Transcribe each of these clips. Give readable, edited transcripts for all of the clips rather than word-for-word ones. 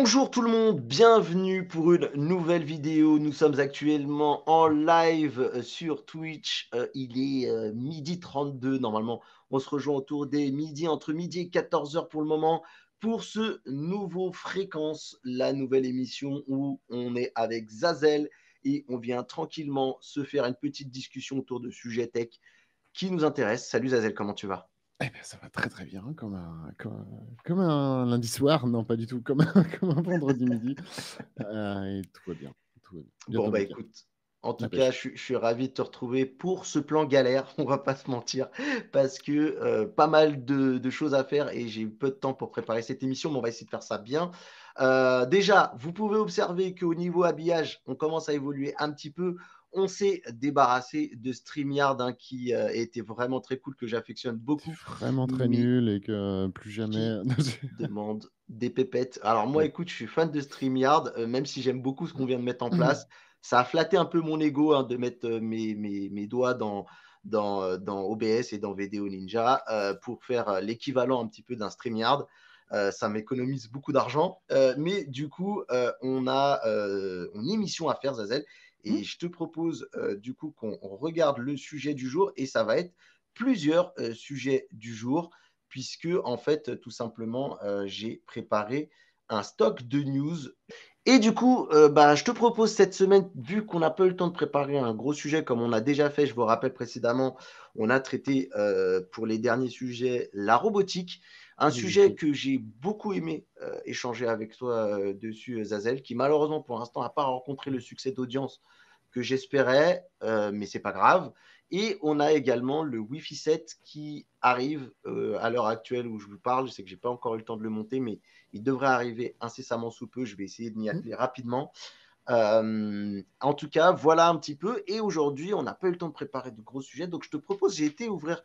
Bonjour tout le monde, bienvenue pour une nouvelle vidéo. Nous sommes actuellement en live sur Twitch. Il est midi 32 normalement. On se rejoint autour des midi, entre midi et 14h pour le moment, pour ce nouveau Fréquence, la nouvelle émission où on est avec Zazel et on vient tranquillement se faire une petite discussion autour de sujets tech qui nous intéressent. Salut Zazel, comment tu vas? Eh bien, ça va très très bien, comme un lundi soir, non pas du tout, comme un vendredi midi. Et tout va bien, tout va bien. Bon, Bientôt le bah week-end, écoute, en tout la cas, pêche. je suis ravi de te retrouver pour ce plan galère, on va pas se mentir, parce que pas mal de choses à faire et j'ai eu peu de temps pour préparer cette émission, mais on va essayer de faire ça bien. Déjà, vous pouvez observer qu'au niveau habillage, on commence à évoluer un petit peu. On s'est débarrassé de StreamYard hein, qui était vraiment très cool, que j'affectionne C'est beaucoup, vraiment très mais nul et que plus qui jamais. demande des pépettes. Alors moi, Ouais. écoute, je suis fan de StreamYard, même si j'aime beaucoup ce qu'on vient de mettre en place. Ça a flatté un peu mon ego hein, de mettre mes doigts dans OBS et dans VDO Ninja pour faire l'équivalent un petit peu d'un StreamYard. Ça m'économise beaucoup d'argent. Mais du coup, on a une émission à faire, Zazel. Et je te propose du coup qu'on regarde le sujet du jour et ça va être plusieurs sujets du jour puisque en fait, tout simplement, j'ai préparé un stock de news. Et du coup, bah, je te propose cette semaine, vu qu'on n'a pas eu le temps de préparer un gros sujet comme on a déjà fait, je vous rappelle précédemment, on a traité pour les derniers sujets la robotique, un Oui, sujet oui. que j'ai beaucoup aimé échanger avec toi dessus, Zazel, qui malheureusement pour l'instant n'a pas rencontré le succès d'audience que j'espérais, mais c'est pas grave. Et on a également le Wi-Fi 7 qui arrive à l'heure actuelle où je vous parle. Je sais que j'ai pas encore eu le temps de le monter, mais il devrait arriver incessamment sous peu. Je vais essayer de m'y atteler rapidement. En tout cas, voilà un petit peu. Et aujourd'hui, on n'a pas eu le temps de préparer de gros sujets. Donc, je te propose, j'ai été ouvrir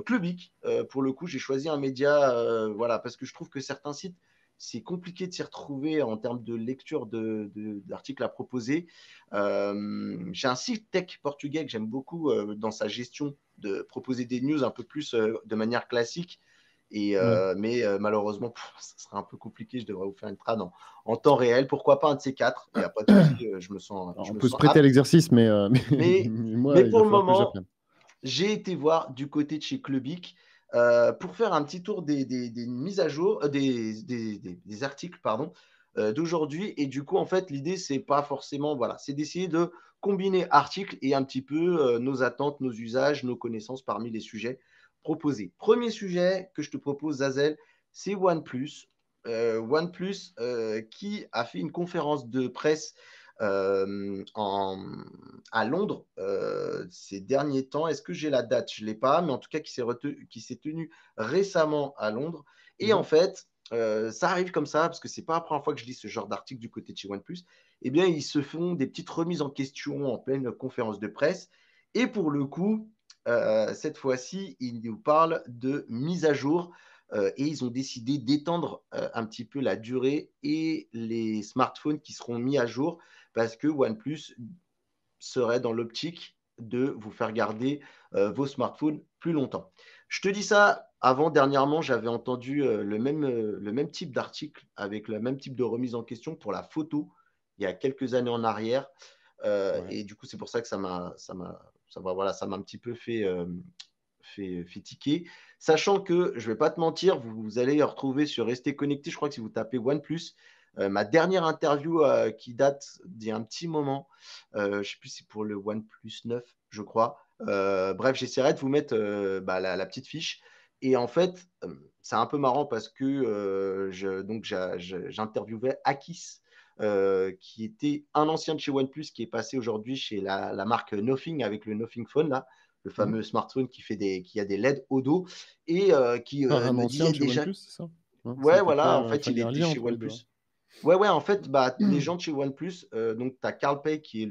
Clubic. Pour le coup, j'ai choisi un média, voilà, parce que je trouve que certains sites, c'est compliqué de s'y retrouver en termes de lecture d'articles à proposer. J'ai un site tech portugais que j'aime beaucoup dans sa gestion de proposer des news un peu plus de manière classique. Ouais. Mais malheureusement, ça sera un peu compliqué. Je devrais vous faire une trad en temps réel. Pourquoi pas un de ces quatre? Il n'y a pas de souci. Alors, Je on me peut se sens prêter à apte. l'exercice, Mais, mais mais moi, il va pour le falloir que moment, j'apprenne. j'ai été voir du côté de chez Clubic pour faire un petit tour des mises à jour, des articles, pardon, d'aujourd'hui. Et du coup, en fait, l'idée, c'est pas forcément, voilà, c'est d'essayer de combiner articles et un petit peu nos attentes, nos usages, nos connaissances parmi les sujets proposés. Premier sujet que je te propose, Zazel, c'est OnePlus. OnePlus qui a fait une conférence de presse à Londres ces derniers temps. Est-ce que j'ai la date? Je ne l'ai pas, mais en tout cas qui s'est tenu récemment à Londres. Et en Mhm. fait, ça arrive comme ça, parce que c'est pas la première fois que je lis ce genre d'article du côté de chez OnePlus. Eh bien, ils se font des petites remises en question en pleine conférence de presse. Et pour le coup, cette fois-ci, ils nous parlent de mise à jour et ils ont décidé d'étendre un petit peu la durée et les smartphones qui seront mis à jour parce que OnePlus serait dans l'optique de vous faire garder vos smartphones plus longtemps. Je te dis ça, avant, dernièrement, j'avais entendu le même type d'article avec le même type de remise en question pour la photo il y a quelques années en arrière. Ouais. Et du coup, c'est pour ça que voilà, ça m'a un petit peu fait tiquer. Sachant que, je ne vais pas te mentir, vous allez retrouver sur Rester Connecté, je crois que si vous tapez OnePlus, ma dernière interview qui date d'il y a un petit moment, je ne sais plus si c'est pour le OnePlus 9, je crois. Bref, j'essaierai de vous mettre la petite fiche. Et en fait, c'est un peu marrant parce que j'interviewais Akis, qui était un ancien de chez OnePlus qui est passé aujourd'hui chez la marque Nothing avec le Nothing Phone, là, le Mhm. fameux smartphone qui a des LED au dos et qui Par un me ancien disait de chez déjà, OnePlus, c'est ça? Hein, ça a ouais, été voilà, fait, en fait, enfin, il il y a un était lien chez entre les deux. OnePlus. Ouais, ouais, en fait, bah, les gens de chez OnePlus, donc tu as Carl Pei qui est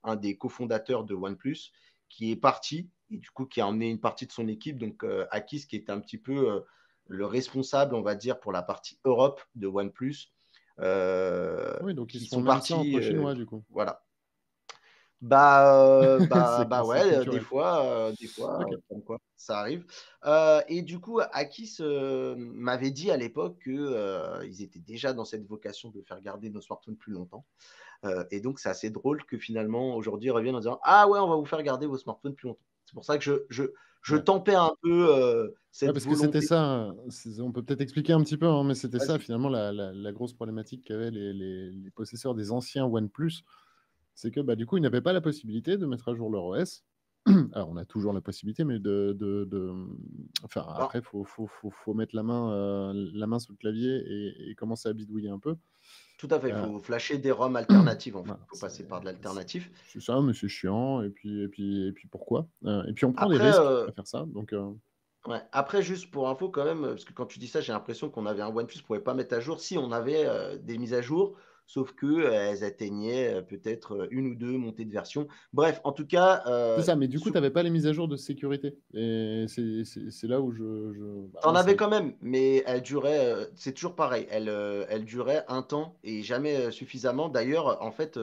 un des cofondateurs de OnePlus, qui est parti et du coup qui a emmené une partie de son équipe, donc Akis qui est un petit peu le responsable, on va dire, pour la partie Europe de OnePlus, Oui, donc ils qui se font sont même ça partis, entre Chinois, du coup. voilà. C'est c'est ouais, culturel. des fois, Ok. comme quoi, ça arrive. Et du coup, Akis m'avait dit à l'époque que ils étaient déjà dans cette vocation de faire garder nos smartphones plus longtemps. Et donc, c'est assez drôle que finalement, aujourd'hui, ils reviennent en disant ah ouais, on va vous faire garder vos smartphones plus longtemps. C'est pour ça que je Ouais. tempère un peu Ouais, cette parce que c'était volonté. ça, on peut peut-être expliquer un petit peu, hein, mais c'était ça Vas-y. finalement la grosse problématique qu'avaient les possesseurs des anciens OnePlus, c'est que bah, du coup, ils n'avaient pas la possibilité de mettre à jour leur OS. Alors, on a toujours la possibilité, mais enfin, Bon, après, faut mettre la main sur le clavier et commencer à bidouiller un peu. tout à fait. Il Euh, faut flasher des ROM alternatives. En fait. voilà, Il faut passer par de c'est- l'alternatif. c'est ça, mais c'est chiant, et puis pourquoi? Et puis on prend des Après, risques à faire ça, donc ouais. Après, juste pour info, quand même, parce que quand tu dis ça, j'ai l'impression qu'on avait un OnePlus, on ne pouvait pas mettre à jour. Si, on avait des mises à jour, sauf que elles atteignaient peut-être une ou deux montées de version. Bref, en tout cas, c'est ça, mais du coup, tu n'avais pas les mises à jour de sécurité. Et c'est là où bah, t'en moi, ça. avais quand même, mais elle durait, c'est toujours pareil, elle durait un temps et jamais suffisamment. D'ailleurs, en fait,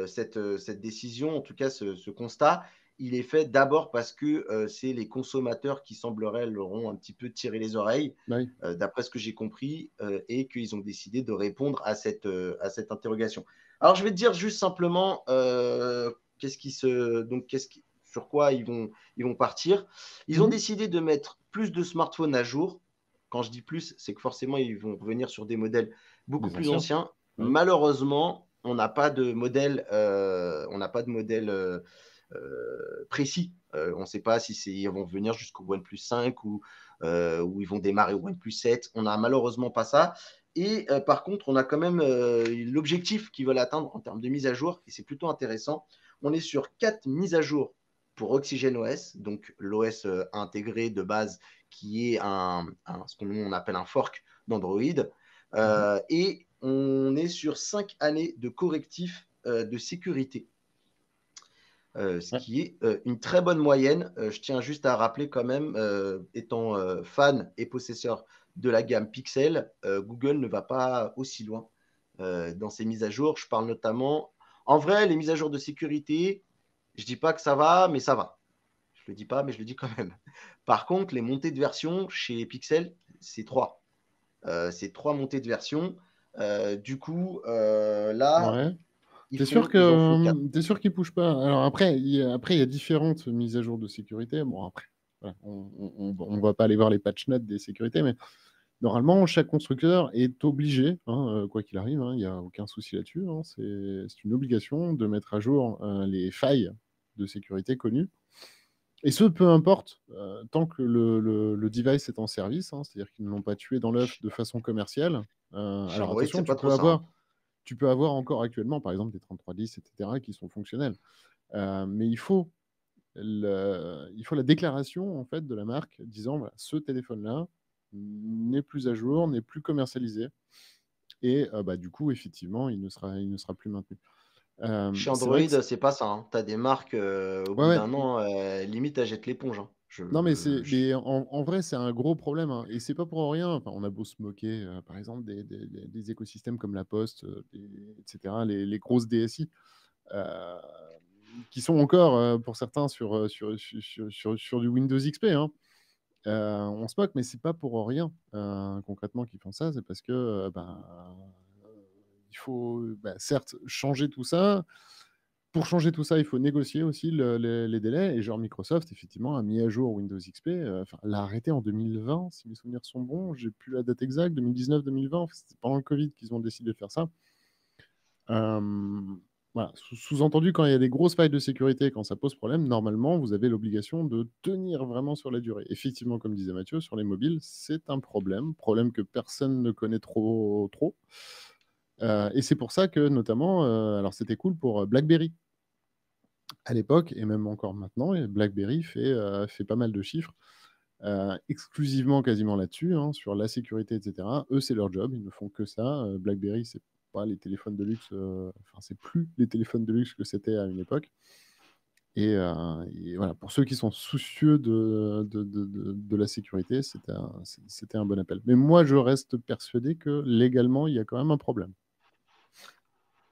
cette décision, en tout cas ce constat, il est fait d'abord parce que c'est les consommateurs qui sembleraient leur ont un petit peu tiré les oreilles, Bah oui. d'après ce que j'ai compris, et qu'ils ont décidé de répondre à cette interrogation. Alors, je vais te dire juste simplement sur quoi ils vont partir. Ils ont Mhm. décidé de mettre plus de smartphones à jour. Quand je dis plus, c'est que forcément, ils vont revenir sur des modèles beaucoup Des plus anciens. anciens. Oui. Malheureusement, on n'a pas de modèle précis. On ne sait pas si ils vont venir jusqu'au OnePlus 5 ou ils vont démarrer au OnePlus 7. On n'a malheureusement pas ça. Et par contre, on a quand même l'objectif qu'ils veulent atteindre en termes de mise à jour, et c'est plutôt intéressant. On est sur 4 mises à jour pour OxygenOS, donc l'OS intégré de base qui est ce qu'on appelle un fork d'Android. Mhm. Et on est sur 5 années de correctifs de sécurité, ce Ouais. qui est une très bonne moyenne. Je tiens juste à rappeler quand même, étant fan et possesseur de la gamme Pixel, Google ne va pas aussi loin dans ses mises à jour. Je parle notamment, en vrai, les mises à jour de sécurité, je ne dis pas que ça va, mais ça va. Je ne le dis pas, mais je le dis quand même. Par contre, les montées de version chez Pixel, c'est 3. C'est 3 montées de version. Du coup, là, Ouais. T'es sûr ils en font 4. t'es sûr qu'ils ne pas? Alors après, il y a différentes mises à jour de sécurité. Bon, après, voilà, on va pas aller voir les patch notes des sécurités, mais normalement, chaque constructeur est obligé, hein, quoi qu'il arrive, hein, il n'y a aucun souci là-dessus, hein, c'est une obligation de mettre à jour les failles de sécurité connues. Et ce, peu importe, tant que le device est en service, hein, c'est-à-dire qu'ils ne l'ont pas tué dans l'œuf de façon commerciale. Chez Alors Android, attention, c'est pas trop ça. Hein. tu peux avoir encore actuellement, par exemple, des 3310, etc., qui sont fonctionnels. Mais il faut la déclaration en fait de la marque disant voilà, ce téléphone-là n'est plus à jour, n'est plus commercialisé, et bah, du coup, effectivement, il ne sera plus maintenu. Chez C'est vrai que Android, c'est pas ça. Hein. Tu as des marques, au ouais, bout ouais. d'un an, limite, elles jettent l'éponge. Hein. Non, mais en vrai, c'est un gros problème, hein, et c'est pas pour rien. Enfin, on a beau se moquer, par exemple, des écosystèmes comme La Poste, etc., les grosses DSI, euh, qui sont encore, pour certains, sur du Windows XP. Hein. On se moque, mais c'est pas pour rien, concrètement, qu'ils font ça. C'est parce que il faut, bah, certes, changer tout ça. Pour changer tout ça, il faut négocier aussi les délais. Et genre Microsoft, effectivement, a mis à jour Windows XP, l'a arrêté en 2020, si mes souvenirs sont bons. J'ai plus la date exacte, 2019-2020. Enfin, c'était pendant le Covid qu'ils ont décidé de faire ça. Euh, voilà. Sous-entendu, quand il y a des grosses failles de sécurité, quand ça pose problème, normalement, vous avez l'obligation de tenir vraiment sur la durée. Effectivement, comme disait Mathieu, sur les mobiles, c'est un problème que personne ne connaît trop. Et c'est pour ça que, notamment, alors c'était cool pour BlackBerry à l'époque, et même encore maintenant, et BlackBerry fait pas mal de chiffres, exclusivement quasiment là-dessus, hein, sur la sécurité, etc. Eux, c'est leur job, ils ne font que ça. BlackBerry, c'est pas les téléphones de luxe, enfin, c'est plus les téléphones de luxe que c'était à une époque. Et voilà, pour ceux qui sont soucieux de la sécurité, c'était un bon appel. Mais moi, je reste persuadé que légalement, il y a quand même un problème.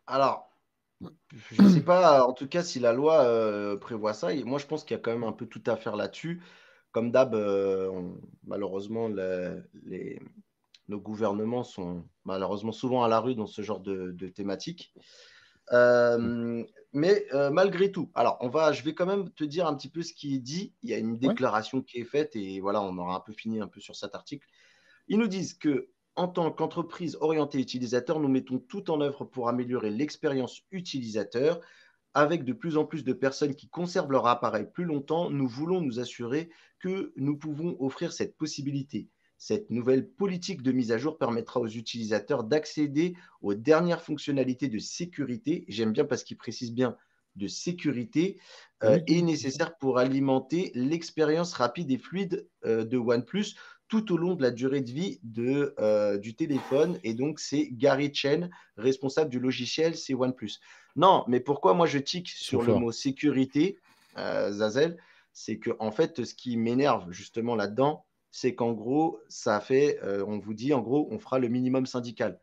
Alors, Je sais pas, en tout cas, si la loi prévoit ça, et moi je pense qu'il y a quand même un peu tout à faire là-dessus. Comme d'hab, malheureusement, nos gouvernements sont malheureusement souvent à la rue dans ce genre de thématiques. Mais malgré tout, alors je vais quand même te dire un petit peu ce qui est dit. Il y a une Ouais, déclaration qui est faite et voilà, on aura un peu fini un peu sur cet article. Ils nous disent que en tant qu'entreprise orientée utilisateur, nous mettons tout en œuvre pour améliorer l'expérience utilisateur. Avec de plus en plus de personnes qui conservent leur appareil plus longtemps, nous voulons nous assurer que nous pouvons offrir cette possibilité. Cette nouvelle politique de mise à jour permettra aux utilisateurs d'accéder aux dernières fonctionnalités de sécurité, j'aime bien parce qu'il précise bien de sécurité, bah oui, est oui, bien sûr. nécessaire pour alimenter l'expérience rapide et fluide de OnePlus tout au long de la durée de vie du téléphone. Et donc, c'est Gary Chen, responsable du logiciel, c'est OnePlus. Non, mais pourquoi moi je tique Ils sont sur le forts. mot sécurité, Zazel, c'est que en fait, ce qui m'énerve justement là-dedans, c'est qu'en gros, on vous dit en gros, on fera le minimum syndical.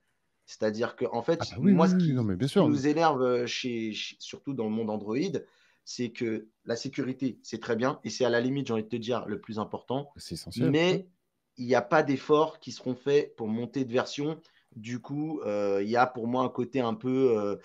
C'est-à-dire que en Ah fait, bah oui, moi, oui, oui, non, mais bien ce qui sûr, nous énerve surtout dans le monde Android, c'est que la sécurité, c'est très bien et c'est à la limite, j'ai envie de te dire, le plus important, c'est essentiel. Ouais. mais il n'y a pas d'efforts qui seront faits pour monter de version. Du coup, il y a pour moi un côté un peu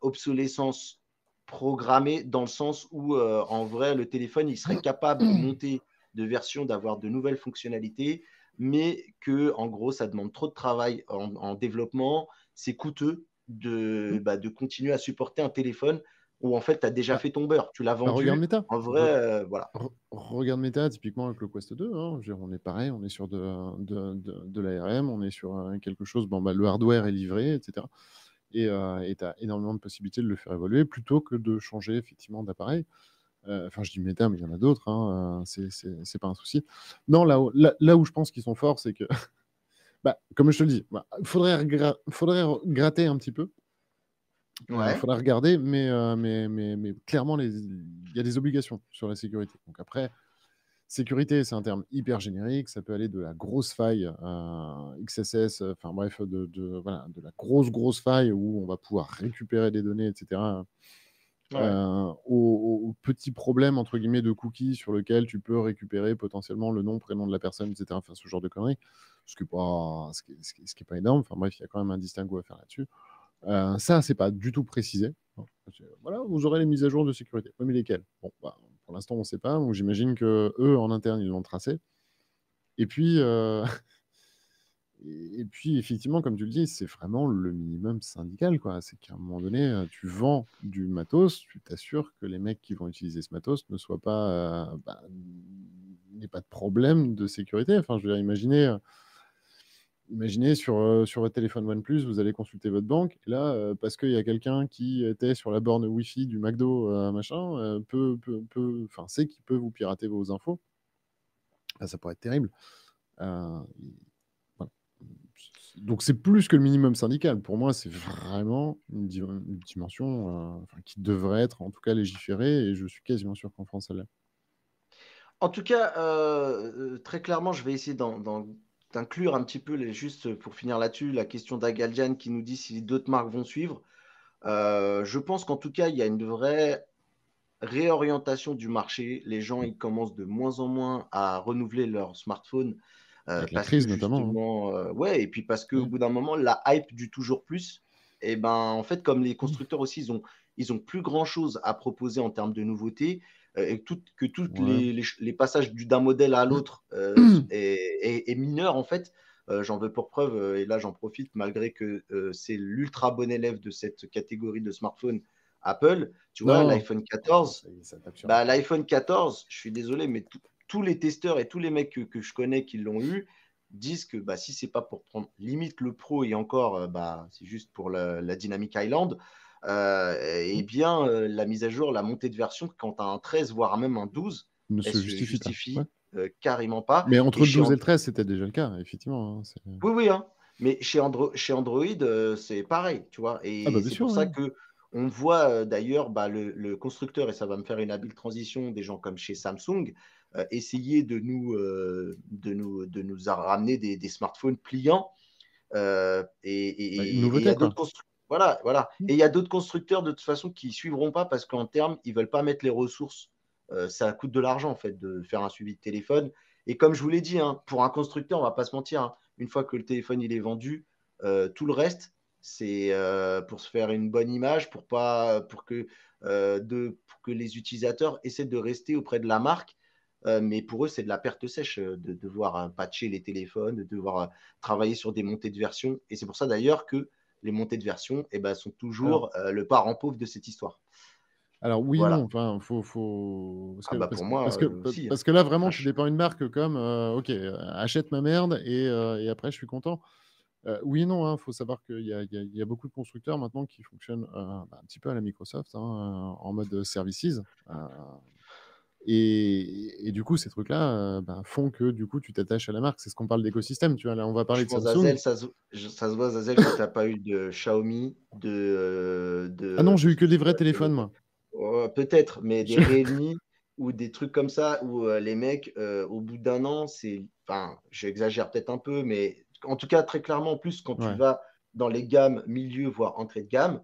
obsolescence programmée dans le sens où, en vrai, le téléphone, il serait capable de monter de version, d'avoir de nouvelles fonctionnalités, mais que, en gros, ça demande trop de travail en développement. C'est coûteux de continuer à supporter un téléphone où, en fait, tu as déjà Bah, fait ton beurre. Tu l'as regarde vendu. Meta. En vrai, voilà. Regarde Meta, typiquement avec le Quest 2, hein. Je veux dire, on est pareil, on est sur de l'ARM, on est sur quelque chose, bon, bah, le hardware est livré, etc. Et tu as énormément de possibilités de le faire évoluer plutôt que de changer effectivement d'appareil. Enfin, je dis méta, mais il y en a d'autres, hein, c'est pas un souci. Non, là où je pense qu'ils sont forts, c'est que, bah, comme je te le dis, bah, faudrait gratter un petit peu. Ouais. Faudrait regarder, mais clairement, il y a des obligations sur la sécurité. Donc après, sécurité, c'est un terme hyper générique. Ça peut aller de la grosse faille XSS, enfin bref, voilà, de la grosse faille où on va pouvoir récupérer des données, etc. Ouais. Au petit problème, entre guillemets, de cookies sur lequel tu peux récupérer potentiellement le nom, prénom de la personne, etc. Enfin, ce genre de conneries. Ce qui est pas énorme. Enfin bref, il y a quand même un distinguo à faire là-dessus. Ça, c'est pas du tout précisé. Voilà, vous aurez les mises à jour de sécurité. Oui, mais lesquelles? Bon, bah, pour l'instant, on ne sait pas. Donc, j'imagine que eux, en interne, ils l'ont tracé. Et puis, et puis, effectivement, comme tu le dis, c'est vraiment le minimum syndical, quoi. C'est qu'à un moment donné, tu vends du matos, tu t'assures que les mecs qui vont utiliser ce matos ne soient pas, n'aient pas de problème de sécurité. Enfin, je veux dire, imaginez sur votre téléphone OnePlus, vous allez consulter votre banque. Et là, parce qu'il y a quelqu'un qui était sur la borne Wi-Fi du McDo, machin, enfin, sait qu'il peut vous pirater vos infos. Ah, ça pourrait être terrible. Euh, voilà. Donc c'est plus que le minimum syndical. Pour moi, c'est vraiment une dimension enfin, qui devrait être en tout cas légiférée, et je suis quasiment sûr qu'en France, elle l'est. En tout cas, très clairement, je vais essayer d'inclure un petit peu, juste pour finir là-dessus, la question d'Agaldian qui nous dit si d'autres marques vont suivre. Je pense qu'en tout cas, il y a une vraie réorientation du marché. Les gens, ils commencent de moins en moins à renouveler leur smartphone Avec la parce que crise notamment, hein. justement, ouais, et puis parce qu'au Mm. bout d'un moment, la hype du toujours plus, et ben, en fait, comme les constructeurs aussi, ils ont plus grand-chose à proposer en termes de nouveautés, et que tous Ouais. les passages d'un modèle à l'autre est mineur, en fait. J'en veux pour preuve, et là j'en profite, malgré que c'est l'ultra bon élève de cette catégorie de smartphone, Apple, tu vois, Non, l'iPhone non, 14, ça y est, ça tape sur bah, Apple. l'iPhone 14, je suis désolé, mais tous les testeurs et tous les mecs que je connais qui l'ont eu disent que bah, si c'est pas pour prendre limite le Pro et encore, bah, c'est juste pour la Dynamic Island, eh Mm. bien, la mise à jour, la montée de version, quand tu as un 13, voire même un 12, Ne elle se se justifie pas. Ouais. justifie carrément pas. Mais Et entre le 12 et le 13, c'était déjà le cas, effectivement, hein, oui, oui, hein. Mais chez Android, c'est pareil, tu vois. Ah bah Et bien c'est sûr, pour ouais. ça que on voit d'ailleurs bah, le constructeur, et ça va me faire une habile transition, des gens comme chez Samsung, essayer de nous ramener des smartphones pliants. Bah, une Et il y nouveauté, a d'autres quoi. constructeurs. Voilà, voilà. Et il y a d'autres constructeurs de toute façon qui ne suivront pas parce qu'en termes, ils ne veulent pas mettre les ressources. Ça coûte de l'argent en fait de faire un suivi de téléphone. Et comme je vous l'ai dit, hein, pour un constructeur, on ne va pas se mentir, hein, une fois que le téléphone il est vendu, tout le reste, c'est pour se faire une bonne image, pour que les utilisateurs essaient de rester auprès de la marque. Mais pour eux, c'est de la perte sèche de devoir patcher les téléphones, de devoir travailler sur des montées de version. Et c'est pour ça d'ailleurs que les montées de version sont toujours le parent pauvre de cette histoire. Alors oui, Voilà. non, enfin, faut Pour moi aussi. parce que là, vraiment, tu Vache. dépends une marque comme, OK, achète ma merde et après je suis content. Oui et non, faut savoir qu'il y a beaucoup de constructeurs maintenant qui fonctionnent, un petit peu à la Microsoft, en mode services, et du coup, ces trucs-là, font que, du coup, tu t'attaches à la marque. C'est ce qu'on parle d'écosystème, tu vois? Là, on va parler de Franchement, Samsung. Zazel, ça se voit, Zazel, que tu n'as pas eu de Xiaomi, Ah non, de j'ai eu ce que que des tu vrais vois, téléphones, moi. peut-être, mais des Je Realme ou des trucs comme ça où les mecs, au bout d'un an, enfin, j'exagère peut-être un peu, mais en tout cas, très clairement, en plus, quand tu Ouais. vas dans les gammes milieu, voire entrée de gamme,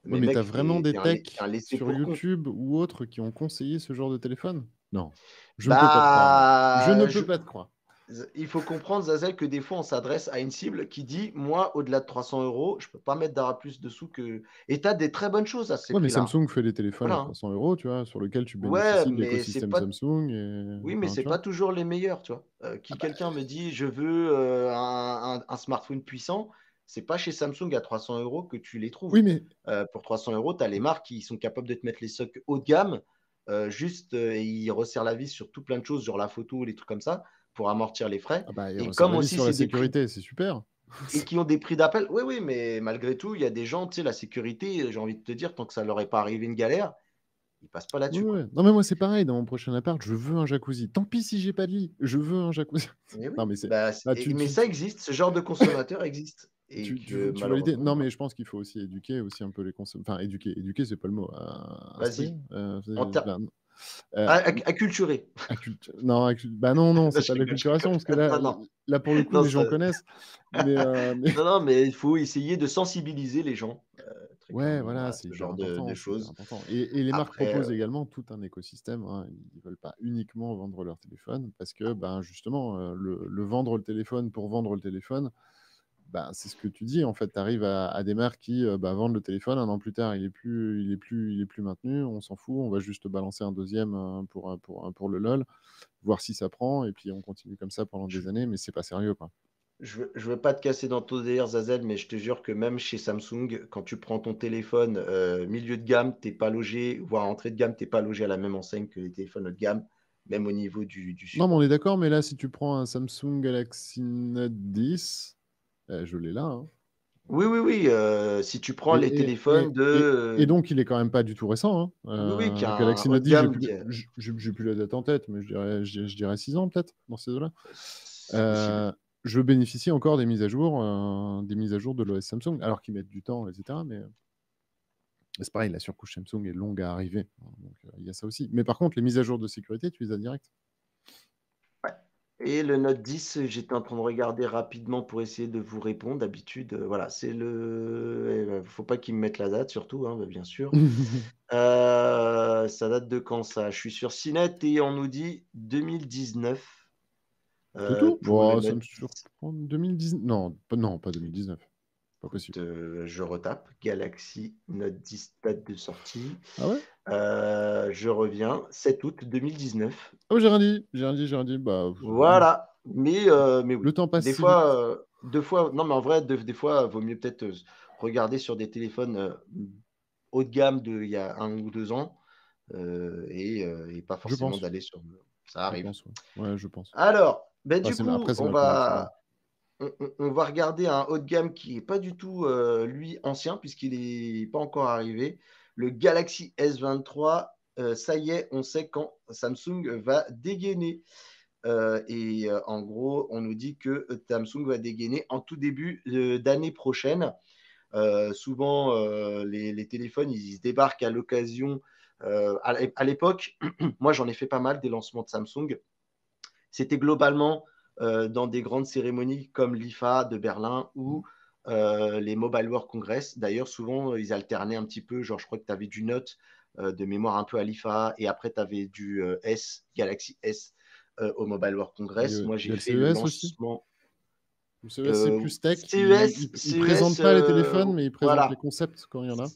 Ouais, mais mais tu as mec, vraiment t'es des un techs laissé sur pour compte. YouTube ou autres qui ont conseillé ce genre de téléphone? Non, je ne peux pas te croire, là. Je ne Bah, peux pas te croire. il faut comprendre, Zazel, que des fois, on s'adresse à une cible qui dit, moi, au-delà de 300 euros, je ne peux pas mettre d'ara plus dessous que. Et tu as des très bonnes choses à ces Ouais, mais prix-là. Samsung fait des téléphones à Voilà, hein. 300 €, tu vois, sur lequel tu Ouais, bénéficies de mais c'est l'écosystème pas. Samsung et Oui, mais enfin, c'est tu vois? pas toujours les meilleurs, tu vois. Ah Qui bah, quelqu'un me dit, je veux un smartphone puissant, c'est pas chez Samsung à 300 euros que tu les trouves. oui, mais Pour 300 euros, tu as les marques qui sont capables de te mettre les socs haut de gamme, et ils resserrent la vis sur tout plein de choses, sur la photo, les trucs comme ça, pour amortir les frais. ah bah, il Et resserre comme la vis aussi, sur la c'est des prix sécurité, c'est super. et qui ont des prix d'appel. Oui, oui, mais malgré tout, il y a des gens, tu sais, la sécurité, j'ai envie de te dire, tant que ça leur est pas arrivé une galère, ils passent pas Ouais, là-dessus, quoi. ouais. Non, mais moi, c'est pareil, dans mon prochain appart, je veux un jacuzzi. Tant pis si j'ai pas de lit, je veux un jacuzzi. Mais oui, Non, mais c'est bah, bah, tu mais tu ça tu existe, ce genre de consommateur existe. Et que tu vois l'idée? malheureusement, Non, mais je pense qu'il faut aussi éduquer aussi un peu les consommateurs. Enfin, éduquer, c'est pas le mot, instruire, vas-y, en ter- ben, heu, acculturer. non, bah, non, non, Non, c'est pas de je rigole. l'acculturation parce que là Non, non, là, pour le coup, non, les gens connaissent, mais non, non, mais il faut essayer de sensibiliser les gens, très ouais, clairement, voilà, à c'est ce hyper genre important, de c'est hyper choses. important et les marques Après, proposent également tout un écosystème, Ils veulent pas uniquement vendre leur téléphone parce que, ben, justement, le vendre le téléphone pour vendre le téléphone, ben, c'est ce que tu dis, en fait. Tu arrives à des marques qui, vendent le téléphone, 1 an plus tard, il est plus maintenu, on s'en fout, on va juste balancer un deuxième pour le LOL, voir si ça prend et puis on continue comme ça pendant des années, mais c'est pas sérieux, quoi. je veux pas te casser dans ton délire, Zazel, mais je te jure que même chez Samsung, quand tu prends ton téléphone milieu de gamme, t'es pas logé, voire entrée de gamme, t'es pas logé à la même enseigne que les téléphones haut de gamme, même au niveau du Non, mais on support. est d'accord, mais là, si tu prends un Samsung Galaxy Note 10, je l'ai là, hein. Oui, oui, oui. Si tu prends Et, les et, téléphones et, de. et, et donc, il est quand même pas du tout récent, hein. Oui, oui, qui a un Galaxy haut Note de 10, gamme. j'ai plus la date en tête, mais je dirais 6 ans peut-être, dans ces eaux-là. C'est possible. Je bénéficie encore des mises à jour de l'OS Samsung, alors qu'ils mettent du temps, etc. Mais c'est pareil, la surcouche Samsung est longue à arriver, hein, donc il y a ça aussi. Mais par contre, les mises à jour de sécurité, tu les as direct. Ouais. Et le Note 10, j'étais en train de regarder rapidement pour essayer de vous répondre. D'habitude, voilà, c'est le. Faut pas qu'ils me mettent la date, surtout, hein, bien sûr. Ça date de quand ça? Je suis sur CNET et on nous dit 2019 C'est tout? pour le Bon, ça Note me 10. surprend. 2019? Non, pas 2019. Pas possible. Écoute, je retape. Galaxy Note 10, date de sortie. Ah ouais? Je reviens. 7 août 2019. Ah ouais, j'ai rien dit. J'ai rien dit, j'ai rien dit. Bah, Voilà. Mais le oui. temps passe si vite. Deux fois, non, mais en vrai, des fois, vaut mieux peut-être regarder sur des téléphones haut de gamme d'il y a 1 ou 2 ans et pas Je forcément pense. d'aller sur. Ça Je arrive. pense, ouais. Ouais, je pense. Alors, Enfin, du coup, après, c'est ma conviction. on va regarder un haut de gamme qui n'est pas du tout, lui, ancien, puisqu'il n'est pas encore arrivé. Le Galaxy S23, ça y est, on sait quand Samsung va dégainer. En gros, on nous dit que Samsung va dégainer en tout début d'année prochaine. Souvent, les téléphones, ils se débarquent à l'occasion. À l'époque, moi, j'en ai fait pas mal des lancements de Samsung. C'était globalement dans des grandes cérémonies comme l'IFA de Berlin ou les Mobile World Congress. D'ailleurs, souvent, ils alternaient un petit peu. Genre, je crois que tu avais du Note de mémoire un peu à l'IFA et après, tu avais du Galaxy S au Mobile World Congress. Moi, Il y j'ai a le fait le CES aussi. lancement. Le CES, c'est plus tech. CES, Ils CES présentent pas les téléphones, mais ils présentent les voilà. concepts quand il y en a.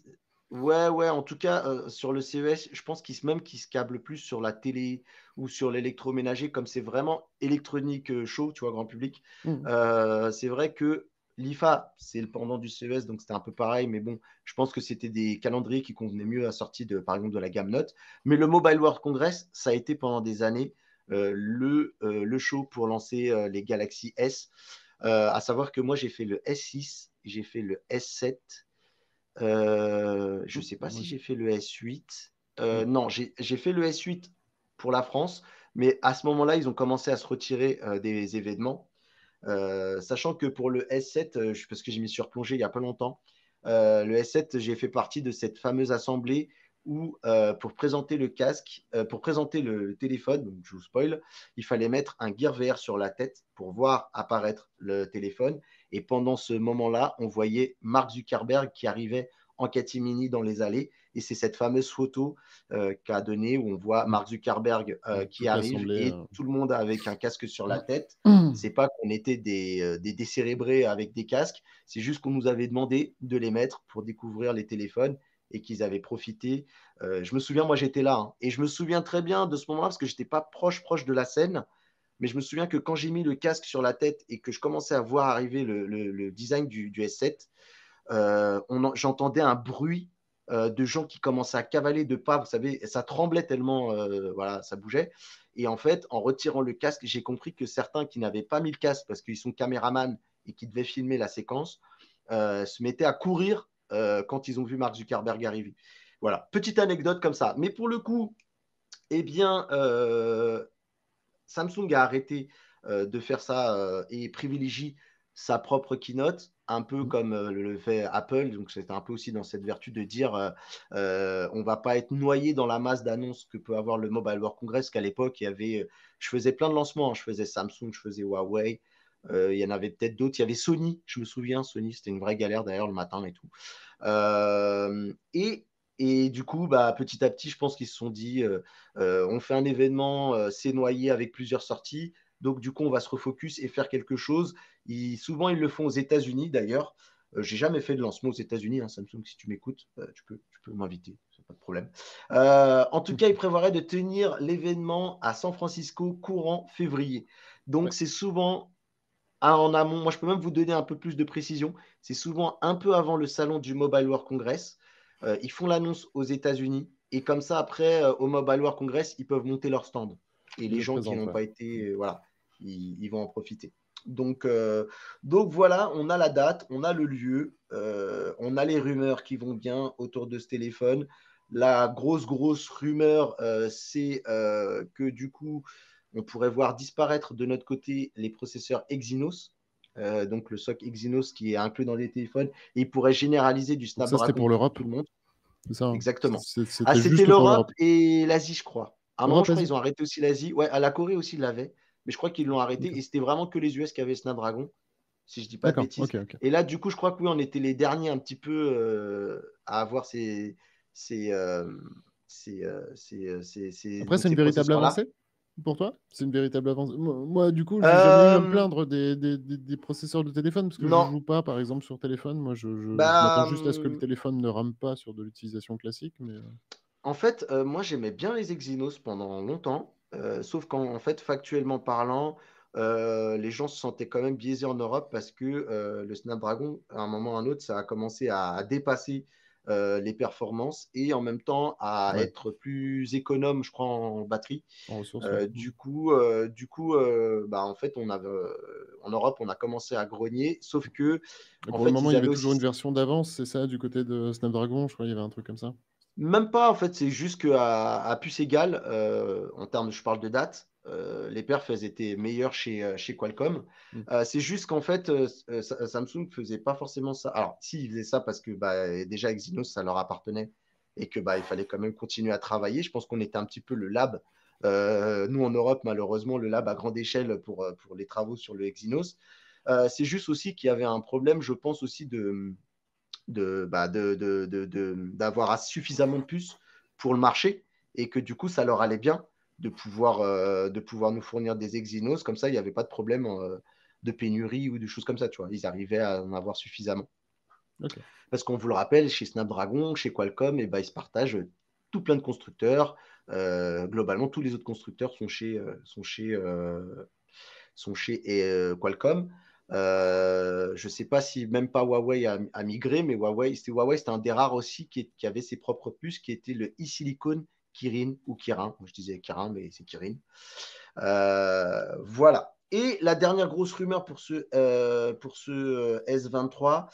Ouais, ouais, en tout cas, sur le CES, je pense même qu'ils se câblent plus sur la télé ou sur l'électroménager, comme c'est vraiment électronique show, tu vois, grand public. Mhm. C'est vrai que l'IFA, c'est le pendant du CES, donc c'était un peu pareil, mais bon, je pense que c'était des calendriers qui convenaient mieux à la sortie de, par exemple, de la gamme Note. Mais le Mobile World Congress, ça a été pendant des années le show pour lancer les Galaxy S. À savoir que moi, j'ai fait le S6, j'ai fait le S7. Je ne sais pas Moi si aussi. j'ai fait le S8. Mm. Non, j'ai fait le S8 pour la France, mais à ce moment-là, ils ont commencé à se retirer des événements. Sachant que pour le S7, parce que je m'y suis replongé il n'y a pas longtemps, le S7, j'ai fait partie de cette fameuse assemblée où, pour présenter le casque, pour présenter le téléphone, donc je vous spoil, il fallait mettre un Gear VR sur la tête pour voir apparaître le téléphone. Et pendant ce moment-là, on voyait Mark Zuckerberg qui arrivait en catimini dans les allées. Et c'est cette fameuse photo qu'a donnée où on voit Mm. Mark Zuckerberg qui Toute arrive l'assemblée. et tout le monde avec un casque sur la tête. Mm. C'est pas qu'on était des décérébrés avec des casques, c'est juste qu'on nous avait demandé de les mettre pour découvrir les téléphones et qu'ils avaient profité. Je me souviens, moi j'étais là, hein, et je me souviens très bien de ce moment-là parce que j'étais pas proche de la scène, mais je me souviens que quand j'ai mis le casque sur la tête et que je commençais à voir arriver le design du S7, j'entendais un bruit de gens qui commençaient à cavaler de pas, vous savez, ça tremblait tellement, voilà, ça bougeait. Et en fait, en retirant le casque, j'ai compris que certains qui n'avaient pas mis le casque parce qu'ils sont caméramans et qui devaient filmer la séquence, se mettaient à courir quand ils ont vu Mark Zuckerberg arriver. Voilà, petite anecdote comme ça. Mais pour le coup, eh bien, Samsung a arrêté de faire ça et privilégie sa propre keynote, un peu comme le fait Apple. Donc, c'est un peu aussi dans cette vertu de dire on va pas être noyé dans la masse d'annonces que peut avoir le Mobile World Congress, qu'à l'époque, il y avait, je faisais plein de lancements. Hein. Je faisais Samsung, je faisais Huawei. Il y en avait peut-être d'autres. Il y avait Sony, je me souviens. Sony, c'était une vraie galère d'ailleurs le matin et tout. Euh, et, et du coup, bah, petit à petit, je pense qu'ils se sont dit on fait un événement, c'est noyé avec plusieurs sorties. Donc, du coup, on va se refocus et faire quelque chose. Souvent, ils le font aux États-Unis d'ailleurs. J'ai jamais fait de lancement aux États-Unis, hein, Samsung, si tu m'écoutes, tu peux m'inviter, c'est pas de problème. En tout cas, ils prévoiraient de tenir l'événement à San Francisco courant février. Donc, Ouais. c'est souvent en amont. Moi, je peux même vous donner un peu plus de précision. C'est souvent un peu avant le salon du Mobile World Congress. Ils font l'annonce aux États-Unis et comme ça, après, au Mobile World Congress, ils peuvent monter leur stand. Et Il les le gens qui présente, n'ont ouais. pas été, voilà, ils vont en profiter. Donc voilà, on a la date, on a le lieu, on a les rumeurs qui vont bien autour de ce téléphone. La grosse rumeur, c'est que du coup, on pourrait voir disparaître de notre côté les processeurs Exynos, donc le SoC Exynos qui est inclus dans les téléphones, et il pourrait généraliser du Donc ça, c'était Snapdragon pour pour l'Europe, tout le monde. c'est ça, hein. Exactement. Ah, C'était c'était juste pour l'Europe l'Europe. et l'Asie, je crois. À un moment, je crois Europe-Asie. qu'ils ont arrêté aussi l'Asie. Ouais, à la Corée aussi, ils l'avaient. Mais je crois qu'ils l'ont arrêté. Ok. Et c'était vraiment que les US qui avaient Snapdragon, si je dis pas de D'accord, bêtises. ok. Et là, du coup, je crois que oui, on était les derniers un petit peu à avoir ces, euh, Après, donc c'est une ces véritable processeurs-là. avancée pour toi? C'est une véritable avancée. Moi, du coup, j'ai jamais eu à me Euh, plaindre des processeurs de téléphone parce que je non, joue pas, par exemple, sur téléphone. Moi, je m'attends bah, juste à ce que le téléphone ne rame pas sur de l'utilisation classique. Mais en fait, moi j'aimais bien les Exynos pendant longtemps, sauf qu'en en fait, factuellement parlant, les gens se sentaient quand même biaisés en Europe parce que le Snapdragon, à un moment ou à un autre, ça a commencé à dépasser les performances et en même temps à ouais, être plus économe, je crois, en batterie. en ressources, ouais. Bah, en fait, en Europe, on a commencé à grogner, sauf que, Et en pour le fait, moment, il ils y avaient avait aussi toujours une version d'avance, c'est ça, du côté de Snapdragon? Je crois qu'il y avait un truc comme ça. même pas, en fait, c'est juste qu'à puce égale, en termes, je parle de date, les perfs elles étaient meilleures chez Qualcomm. Mm. C'est juste qu'en fait, Samsung faisait pas forcément ça. Alors, si, ils faisaient ça parce que bah, déjà Exynos, ça leur appartenait et que bah, il fallait quand même continuer à travailler. Je pense qu'on était un petit peu le lab. Nous, en Europe, malheureusement, le lab à grande échelle pour les travaux sur le Exynos. C'est juste aussi qu'il y avait un problème, je pense aussi d'avoir suffisamment de puces pour le marché et que du coup, ça leur allait bien de pouvoir nous fournir des Exynos. Comme ça, il n'y avait pas de problème de pénurie ou de choses comme ça. Tu vois. Ils arrivaient à en avoir suffisamment. Ok. Parce qu'on vous le rappelle, chez Snapdragon, chez Qualcomm, ils se partagent tout plein de constructeurs. Globalement, tous les autres constructeurs sont chez Qualcomm. Je ne sais pas si même pas Huawei a migré, mais Huawei, c'était un des rares aussi qui avait ses propres puces, qui était le e-silicone Kirin ou Kirin. Moi, je disais Kirin, mais c'est Kirin. Voilà. Et la dernière grosse rumeur pour ce S23,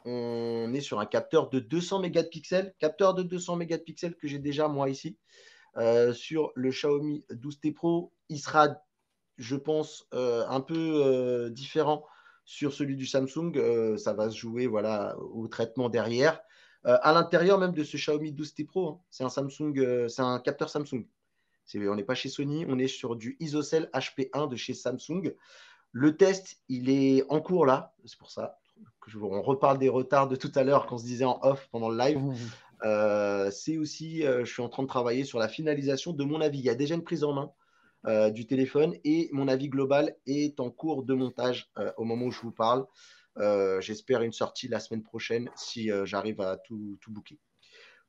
on est sur un capteur de 200 mégapixels, que j'ai déjà moi ici, sur le Xiaomi 12T Pro. Il sera, je pense, un peu différent sur celui du Samsung. Ça va se jouer voilà, au traitement derrière. À l'intérieur même de ce Xiaomi 12T Pro, hein, c'est un capteur Samsung. On n'est pas chez Sony, on est sur du Isocell HP1 de chez Samsung. Le test, il est en cours là, c'est pour ça on reparle des retards de tout à l'heure qu'on se disait en off pendant le live. C'est aussi, je suis en train de travailler sur la finalisation de mon avis. Il y a déjà une prise en main du téléphone et mon avis global est en cours de montage au moment où je vous parle. J'espère une sortie la semaine prochaine si j'arrive à tout booker.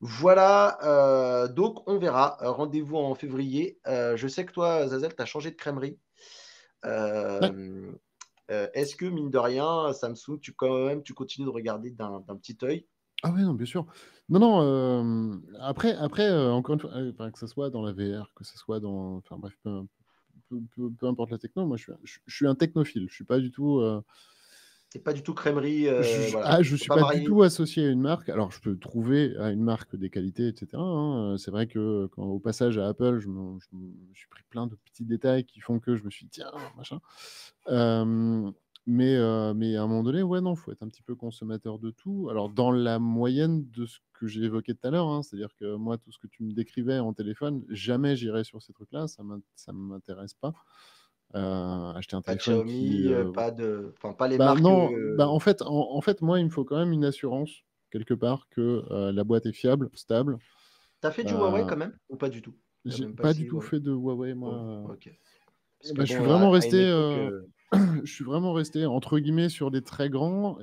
Voilà, donc on verra. Rendez-vous en février. Je sais que toi, Zazel, tu as changé de crèmerie. Ouais. Est-ce que, mine de rien, Samsung, tu continues de regarder d'un petit œil? Ah ouais, non, bien sûr. Non, non, après, encore une fois, enfin, que ce soit dans la VR, que ce soit dans... Enfin bref, peu importe la techno, moi je suis un technophile. Je suis pas du tout... C'est pas du tout crèmerie, voilà. je C'est suis pas pas du varié. tout associé à une marque. Alors, je peux trouver à une marque des qualités, etc., hein. C'est vrai que au passage à Apple, je me suis pris plein de petits détails qui font que je me suis dit, tiens, machin. Mais à un moment donné, ouais, non, faut être un petit peu consommateur de tout. Alors, dans la moyenne de ce que j'ai évoqué tout à l'heure, hein, c'est-à-dire que moi, tout ce que tu me décrivais en téléphone, jamais j'irai sur ces trucs-là, ça ne m'intéresse pas. Acheter un Pas de téléphone qui... Xiaomi, pas les Bah marques. non, bah en fait, moi, il me faut quand même une assurance, quelque part, que la boîte est fiable, stable. T'as fait du Huawei Euh, quand même ou pas du tout? T'as j'ai même pas pas du essayé tout Huawei? fait de Huawei, Oh, moi. ok. Parce que Bah, je suis bon, vraiment à une resté, époque, je suis vraiment resté entre guillemets sur les très grands,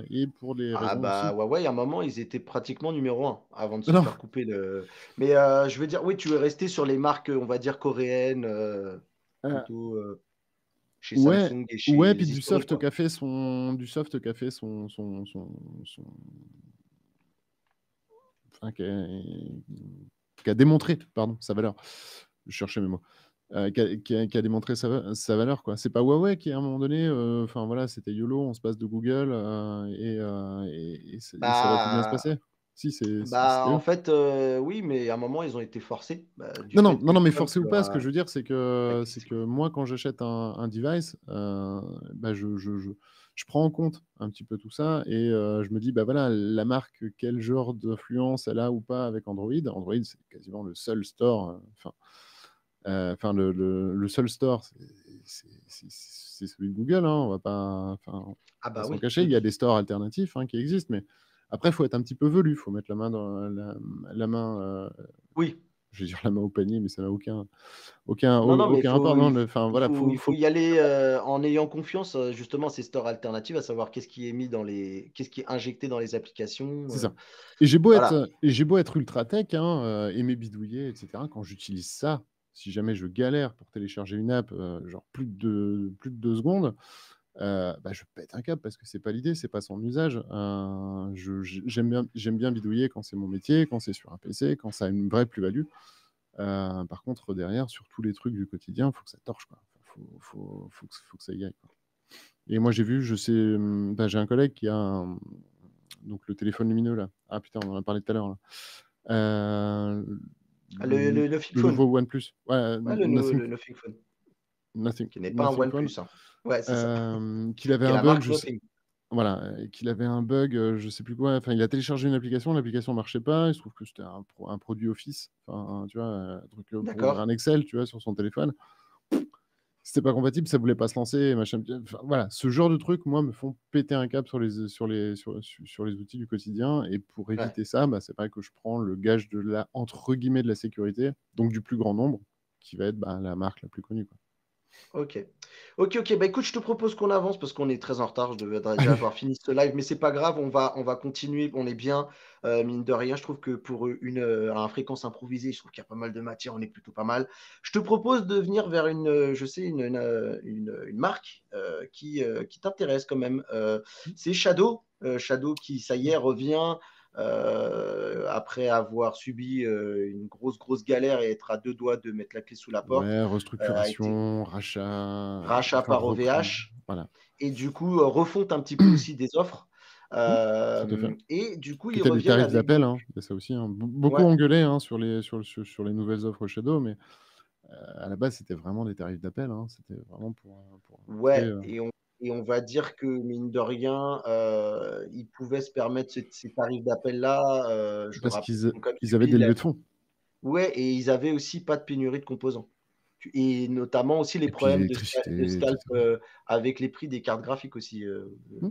et pour les ah raisons bah aussi. Huawei, à un moment, ils étaient pratiquement numéro un avant de se Non, faire couper le. Mais je veux dire, oui, tu es resté sur les marques, on va dire coréennes, euh, plutôt chez ouais, Samsung et ouais, chez puis les historiques, quoi. enfin, qui a démontré, pardon, sa valeur. Je cherchais mes mots. Qui a démontré sa valeur, quoi. C'est pas Huawei qui, à un moment donné, enfin voilà, c'était YOLO, on se passe de Google, et ça va tout bien se Bah, passer. Si, c'était en eux. fait, oui, mais à un moment, ils ont été forcés du Non, non, fait non, que non, mais Trump forcé ou leur pas, ce que a. je veux dire, c'est que, Qu'est-ce moi, quand j'achète un device, bah, je prends en compte un petit peu tout ça et je me dis, bah voilà, la marque, quel genre d'influence elle a ou pas avec Android. Android, c'est quasiment le seul store, enfin, le seul store, c'est celui de Google, hein, on va pas, enfin, Ah pas bah s'en oui, cacher. oui, Il y a oui. des stores alternatifs, hein, qui existent, mais après, il faut être un petit peu velu, il faut mettre la main dans la main, Oui. je vais dire la main au panier, mais ça n'a Non, non, mais aucun rapport. Non, enfin, voilà, il faut y aller en ayant confiance, justement, à ces stores alternatifs, à savoir qu'est-ce qui est injecté dans les applications. c'est ça. Et Voilà. j'ai beau être ultra tech, hein, aimer bidouiller, etc. Quand j'utilise ça, si jamais je galère pour télécharger une app, genre plus de 2 secondes, bah, je pète un câble parce que c'est pas l'idée, c'est pas son usage. J'aime bien bidouiller quand c'est mon métier, quand c'est sur un PC, quand ça a une vraie plus-value. Par contre, derrière, sur tous les trucs du quotidien, il faut que ça torche, quoi. Faut que ça y aille, quoi. Et moi, j'ai vu, je sais, bah, j'ai un collègue qui a donc le téléphone lumineux, là. Ah putain, on en a parlé tout à l'heure, là. Euh, Ah, le, le Nothing le Phone. nouveau OnePlus. Ouais, Ouais, Nothing, le Nothing Phone, Nothing, qui n'est pas un Nothing Phone. OnePlus, hein. Ouais, c'est ça. Qu'il avait Qui est un la bug, marque Nothing. voilà, qu'il avait un bug, je sais plus quoi. Enfin, il a téléchargé une application, l'application marchait pas. Il se trouve que c'était un produit Office, enfin, tu vois, un truc pour ouvrir D'accord. un Excel, tu vois, sur son téléphone. c'était pas compatible, ça voulait pas se lancer, machin. Enfin, voilà, ce genre de trucs, moi, me font péter un câble sur les outils du quotidien. Et pour Ouais. éviter ça, c'est vrai que je prends le gage de la, entre guillemets, de la sécurité, donc du plus grand nombre, qui va être la marque la plus connue, quoi. Ok. Ok. Bah écoute, je te propose qu'on avance parce qu'on est très en retard. Je devrais déjà Allez, avoir fini ce live, mais c'est pas grave. On va continuer. On est bien. Mine de rien, je trouve que pour un fréquence improvisée, je trouve qu'il y a pas mal de matière. On est plutôt pas mal. Je te propose de venir vers je sais, une marque qui t'intéresse quand même. C'est Shadow. Shadow qui, ça y est, revient après avoir subi une grosse galère et être à deux doigts de mettre la clé sous la porte. ouais, A été restructuration, rachat, rachat enfin par reprise, OVH voilà. et du coup refonte un petit peu aussi des offres. Tout à fait. Et du coup, ils Peut-être des reviennent tarifs avec d'appel, donc, hein, il y a ça aussi, hein. Beaucoup ouais, engueulé, hein, sur les nouvelles offres Shadow, mais à la base, c'était vraiment des tarifs d'appel, hein. C'était vraiment pour montrer. ouais, et on va dire que mine de rien, ils pouvaient se permettre ces tarifs d'appel-là. Je me Parce rappelle, qu'ils ils ont comme ils avaient subi des levées de fonds. ouais, et ils avaient aussi pas de pénurie de composants. Et notamment aussi les Et puis problèmes de l'électricité, et scalp cetera. avec les prix des cartes graphiques aussi. Mmh.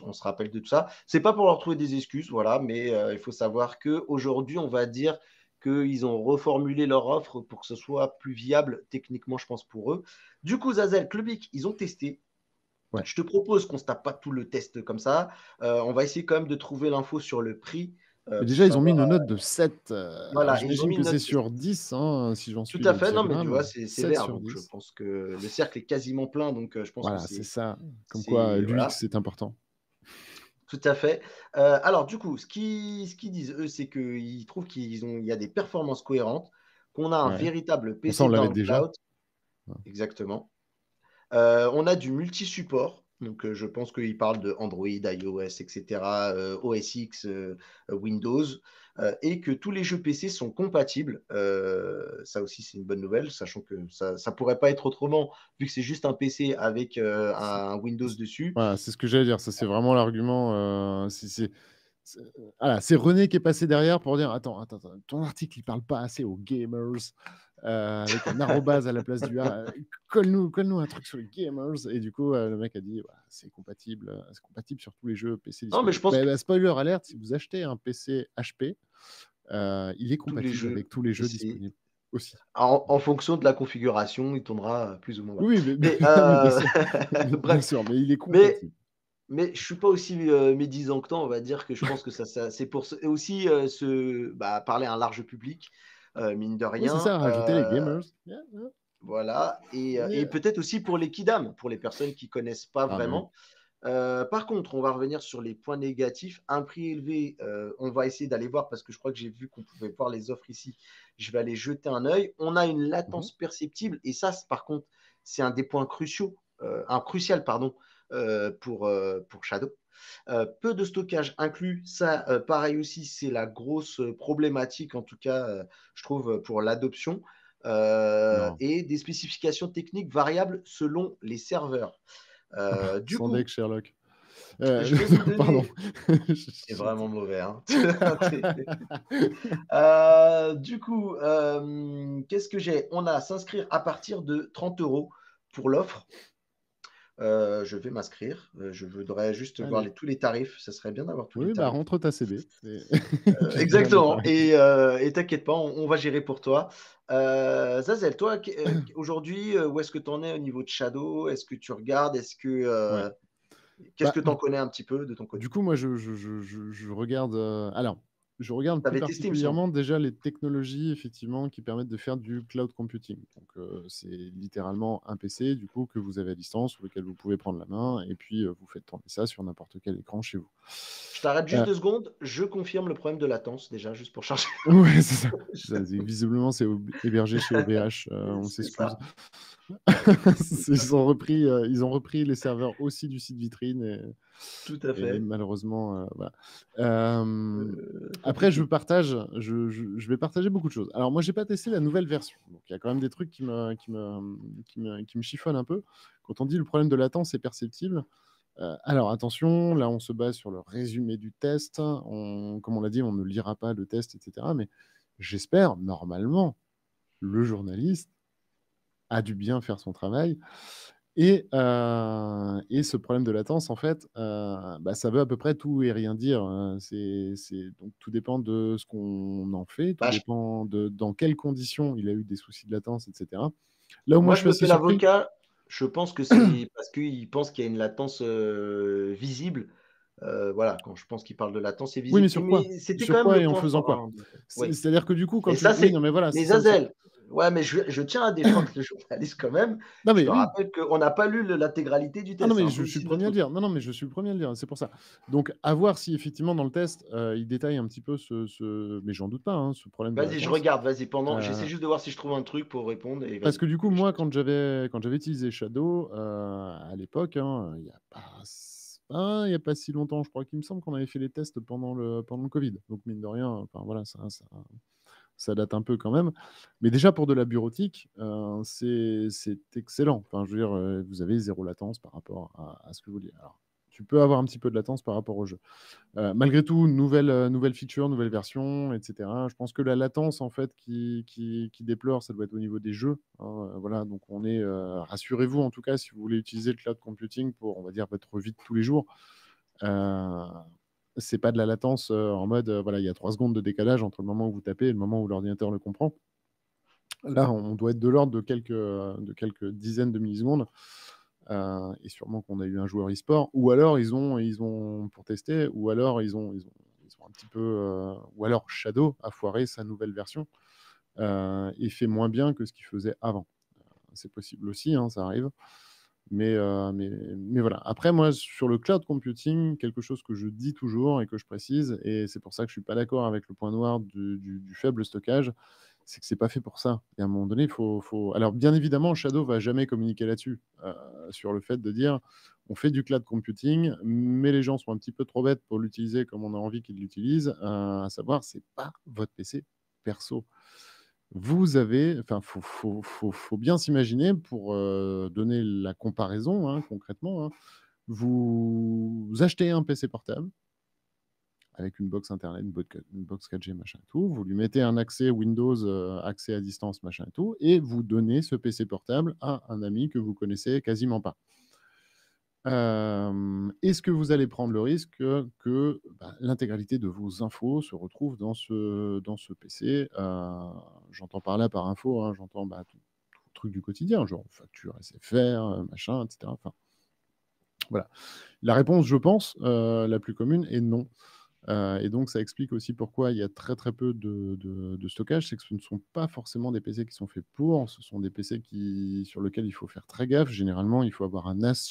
On se rappelle de tout ça. C'est pas pour leur trouver des excuses, voilà, mais il faut savoir qu'aujourd'hui, on va dire qu'ils ont reformulé leur offre pour que ce soit plus viable techniquement, je pense, pour eux. Du coup, Zazel, Clubic, ils ont testé. Ouais. Je te propose qu'on ne se tape pas tout le test comme ça. On va essayer quand même de trouver l'info sur le prix Mais pour déjà, ils ont mis savoir. une note de 7. Alors Voilà, ils ont j'imagine mis que une c'est note. sur 10, hein, si j'en Tout suis à le fait, non, mais tu vois, diagramme. c'est 7 sévère, sur donc je 10. pense que le cercle est quasiment plein, donc je pense que Voilà, c'est c'est. ça. Comme quoi, C'est l'UX, voilà. c'est important. Tout à fait. Alors, du coup, ce qu'ils disent, eux, c'est qu'ils trouvent il y a des performances cohérentes, qu'on a un Ouais. véritable Bon, ça, PC on l'avait down déjà. cloud, Ouais. exactement. On a du multi-support, donc je pense qu'ils parlent de Android, iOS, etc., OS X, Windows, et que tous les jeux PC sont compatibles. Ça aussi, c'est une bonne nouvelle, sachant que ça ne pourrait pas être autrement, vu que c'est juste un PC avec un Windows dessus. Voilà, c'est ce que j'allais dire. Ça, c'est vraiment l'argument. C'est voilà, c'est René qui est passé derrière pour dire: «Attends, ton article, il parle pas assez aux gamers», avec un arrobase à la place du A. Colle-nous un truc sur les gamers. Et du coup, le mec a dit: «Voilà, c'est compatible sur tous les jeux PC Non, mais je disponibles». pense que Spoiler alert, si vous achetez un PC HP, il est tous les compatible jeux avec tous les jeux PC. disponibles aussi. En fonction de la configuration, il tournera plus ou moins mal. Oui, mais Mais oui, bien sûr. Bien bref, sûr, mais il est mais compatible. mais je suis pas aussi médisant que toi, on va dire que je pense que ça c'est pour aussi parler à un large public, mine de Oui, c'est rien. ça, rajouter les gamers. Yeah, yeah. Voilà, et Mais peut-être aussi pour les kidam, pour les personnes qui connaissent pas ah, mais oui. vraiment. Par contre, on va revenir sur les points négatifs. Un prix élevé, on va essayer d'aller voir parce que je crois que j'ai vu qu'on pouvait voir les offres ici. Je vais aller jeter un œil. On a une Mmh. latence perceptible et ça, par contre, c'est un des points cruciaux, un crucial, pardon, pour Shadow. Peu de stockage inclus, ça, pareil aussi, c'est la grosse problématique, en tout cas, je trouve, pour l'adoption. Non. Et des spécifications techniques variables selon les serveurs. Ah bah, Du sans coup, deck Sherlock. je vais vous Pardon. donner. C'est vraiment mauvais, hein. Du coup, qu'est-ce que j'ai? On a à s'inscrire à partir de 30 € pour l'offre. Je vais m'inscrire. Je voudrais juste voir Allez. tous les tarifs. Ça serait bien d'avoir tous les Oui, tarifs. rentre ta CB et puis je verrai les Exactement. tarifs. Et t'inquiète pas, on va gérer pour toi. Zazel, toi, aujourd'hui, où est-ce que tu en es au niveau de Shadow? Est-ce que tu regardes? Ouais. Qu'est-ce Bah, que tu en connais un petit peu de ton du côté? coup, moi, je regarde, alors, je regarde Tu plus avais testé, il me semble. particulièrement déjà les technologies effectivement qui permettent de faire du cloud computing. Donc, c'est littéralement un PC du coup que vous avez à distance, sur lequel vous pouvez prendre la main et puis, vous faites tourner ça sur n'importe quel écran chez vous. Je t'arrête juste Heu, 2 secondes. Je confirme le problème de latence, déjà, juste pour changer. ouais, c'est ça. Visiblement, c'est hébergé chez OVH, on C'est s'excuse. ça. Ils ont repris les serveurs aussi du site vitrine Tout à et fait. malheureusement, voilà. Après, Compliqué. je vais partager beaucoup de choses. Alors moi, j'ai pas testé la nouvelle version, donc il y a quand même des trucs qui me chiffonnent un peu. Quand on dit le problème de latence est perceptible, alors attention, là, on se base sur le résumé du test. Comme on l'a dit, on ne lira pas le test, et cetera, mais j'espère, normalement, le journaliste a dû bien faire son travail. Et ce problème de latence, en fait, bah, ça veut à peu près tout et rien dire. Donc tout dépend de ce qu'on en fait, tout Bah, dépend de dans quelles conditions il a eu des soucis de latence, et cetera. Là où moi moi, je je suis me assez fais surpris. l'avocat. Je pense que c'est parce qu'il pense qu'il y a une latence visible. Voilà, quand je pense qu'il parle de latence, c'est Oui, mais visible. sur quoi? Mais c'était quand Sur même quoi le et en point faisant fort, quoi? hein. C'est Oui. c'est-à-dire que du coup, quand Et tu ça, oui, c'est. non, mais voilà, Mais c'est ça aussi. Zazel, ouais, mais je tiens à défendre le journaliste quand même. Non, Je mais te oui. rappelle qu'on n'a pas lu l'intégralité du Ah non, test. C'est mais un je peu suis le aussi premier notre à le faute. dire. Non, non, mais je suis le premier à le dire, c'est pour ça. Donc à voir si effectivement dans le test, il détaille un petit peu mais j'en doute pas, hein, ce problème de Vas-y, je latence. regarde. Vas-y, pendant. J'essaie Heu juste de voir si je trouve un truc pour répondre. Et Parce vas-y. que du coup, Je moi, t'écoute. quand j'avais utilisé Shadow, à l'époque, hein, il y a pas si longtemps, je crois qu'il me semble qu'on avait fait les tests pendant le covid. Donc mine de rien, enfin voilà, ça date un peu quand même. Mais déjà pour de la bureautique, c'est excellent. Enfin, je veux dire, vous avez 0 latence par rapport à ce que vous vouliez. Alors, tu peux avoir un petit peu de latence par rapport au jeu. Malgré tout, nouvelle feature, nouvelle version, et cetera. Je pense que la latence, en fait, qui déplore, ça doit être au niveau des jeux, hein, voilà, donc rassurez-vous, en tout cas, si vous voulez utiliser le cloud computing pour, on va dire, votre vie de tous les jours, heu, c'est pas de la latence, en mode, voilà, il y a 3 secondes de décalage entre le moment où vous tapez et le moment où l'ordinateur le comprend. Là, on doit être de l'ordre de quelques dizaines de millisecondes, et sûrement qu'on a eu un joueur e-sport, ou alors ils ont pour tester, ou alors ils ont un petit peu, ou alors Shadow a foiré sa nouvelle version, et fait moins bien que ce qu'il faisait avant. C'est possible aussi, hein, ça arrive. Mais voilà. Après, moi, sur le cloud computing, quelque chose que je dis toujours et que je précise, et c'est pour ça que je suis pas d'accord avec le point noir du faible stockage, c'est que c'est pas fait pour ça. Et à un moment donné, Alors, bien évidemment, Shadow va jamais communiquer là-dessus, sur le fait de dire on fait du cloud computing, mais les gens sont un petit peu trop bêtes pour l'utiliser comme on a envie qu'ils l'utilisent. À savoir, c'est pas votre PC perso. Vous avez, enfin, faut bien s'imaginer pour donner la comparaison, hein, concrètement, hein. Vous achetez un PC portable avec une box internet, une box 4G, machin et tout. Vous lui mettez un accès Windows, accès à distance, machin et tout, et vous donnez ce PC portable à un ami que vous connaissez quasiment pas. Est-ce que vous allez prendre le risque que bah, l'intégralité de vos infos se retrouve dans ce PC? J'entends par là, par info, hein, j'entends bah, tout le truc du quotidien, genre facture SFR, machin, etc. Enfin, voilà. La réponse, je pense, la plus commune est non. Et donc ça explique aussi pourquoi il y a très, très peu de stockage. C'est que ce ne sont pas forcément des PC qui sont faits pour, ce sont des PC sur lesquels il faut faire très gaffe. Généralement, il faut avoir un NAS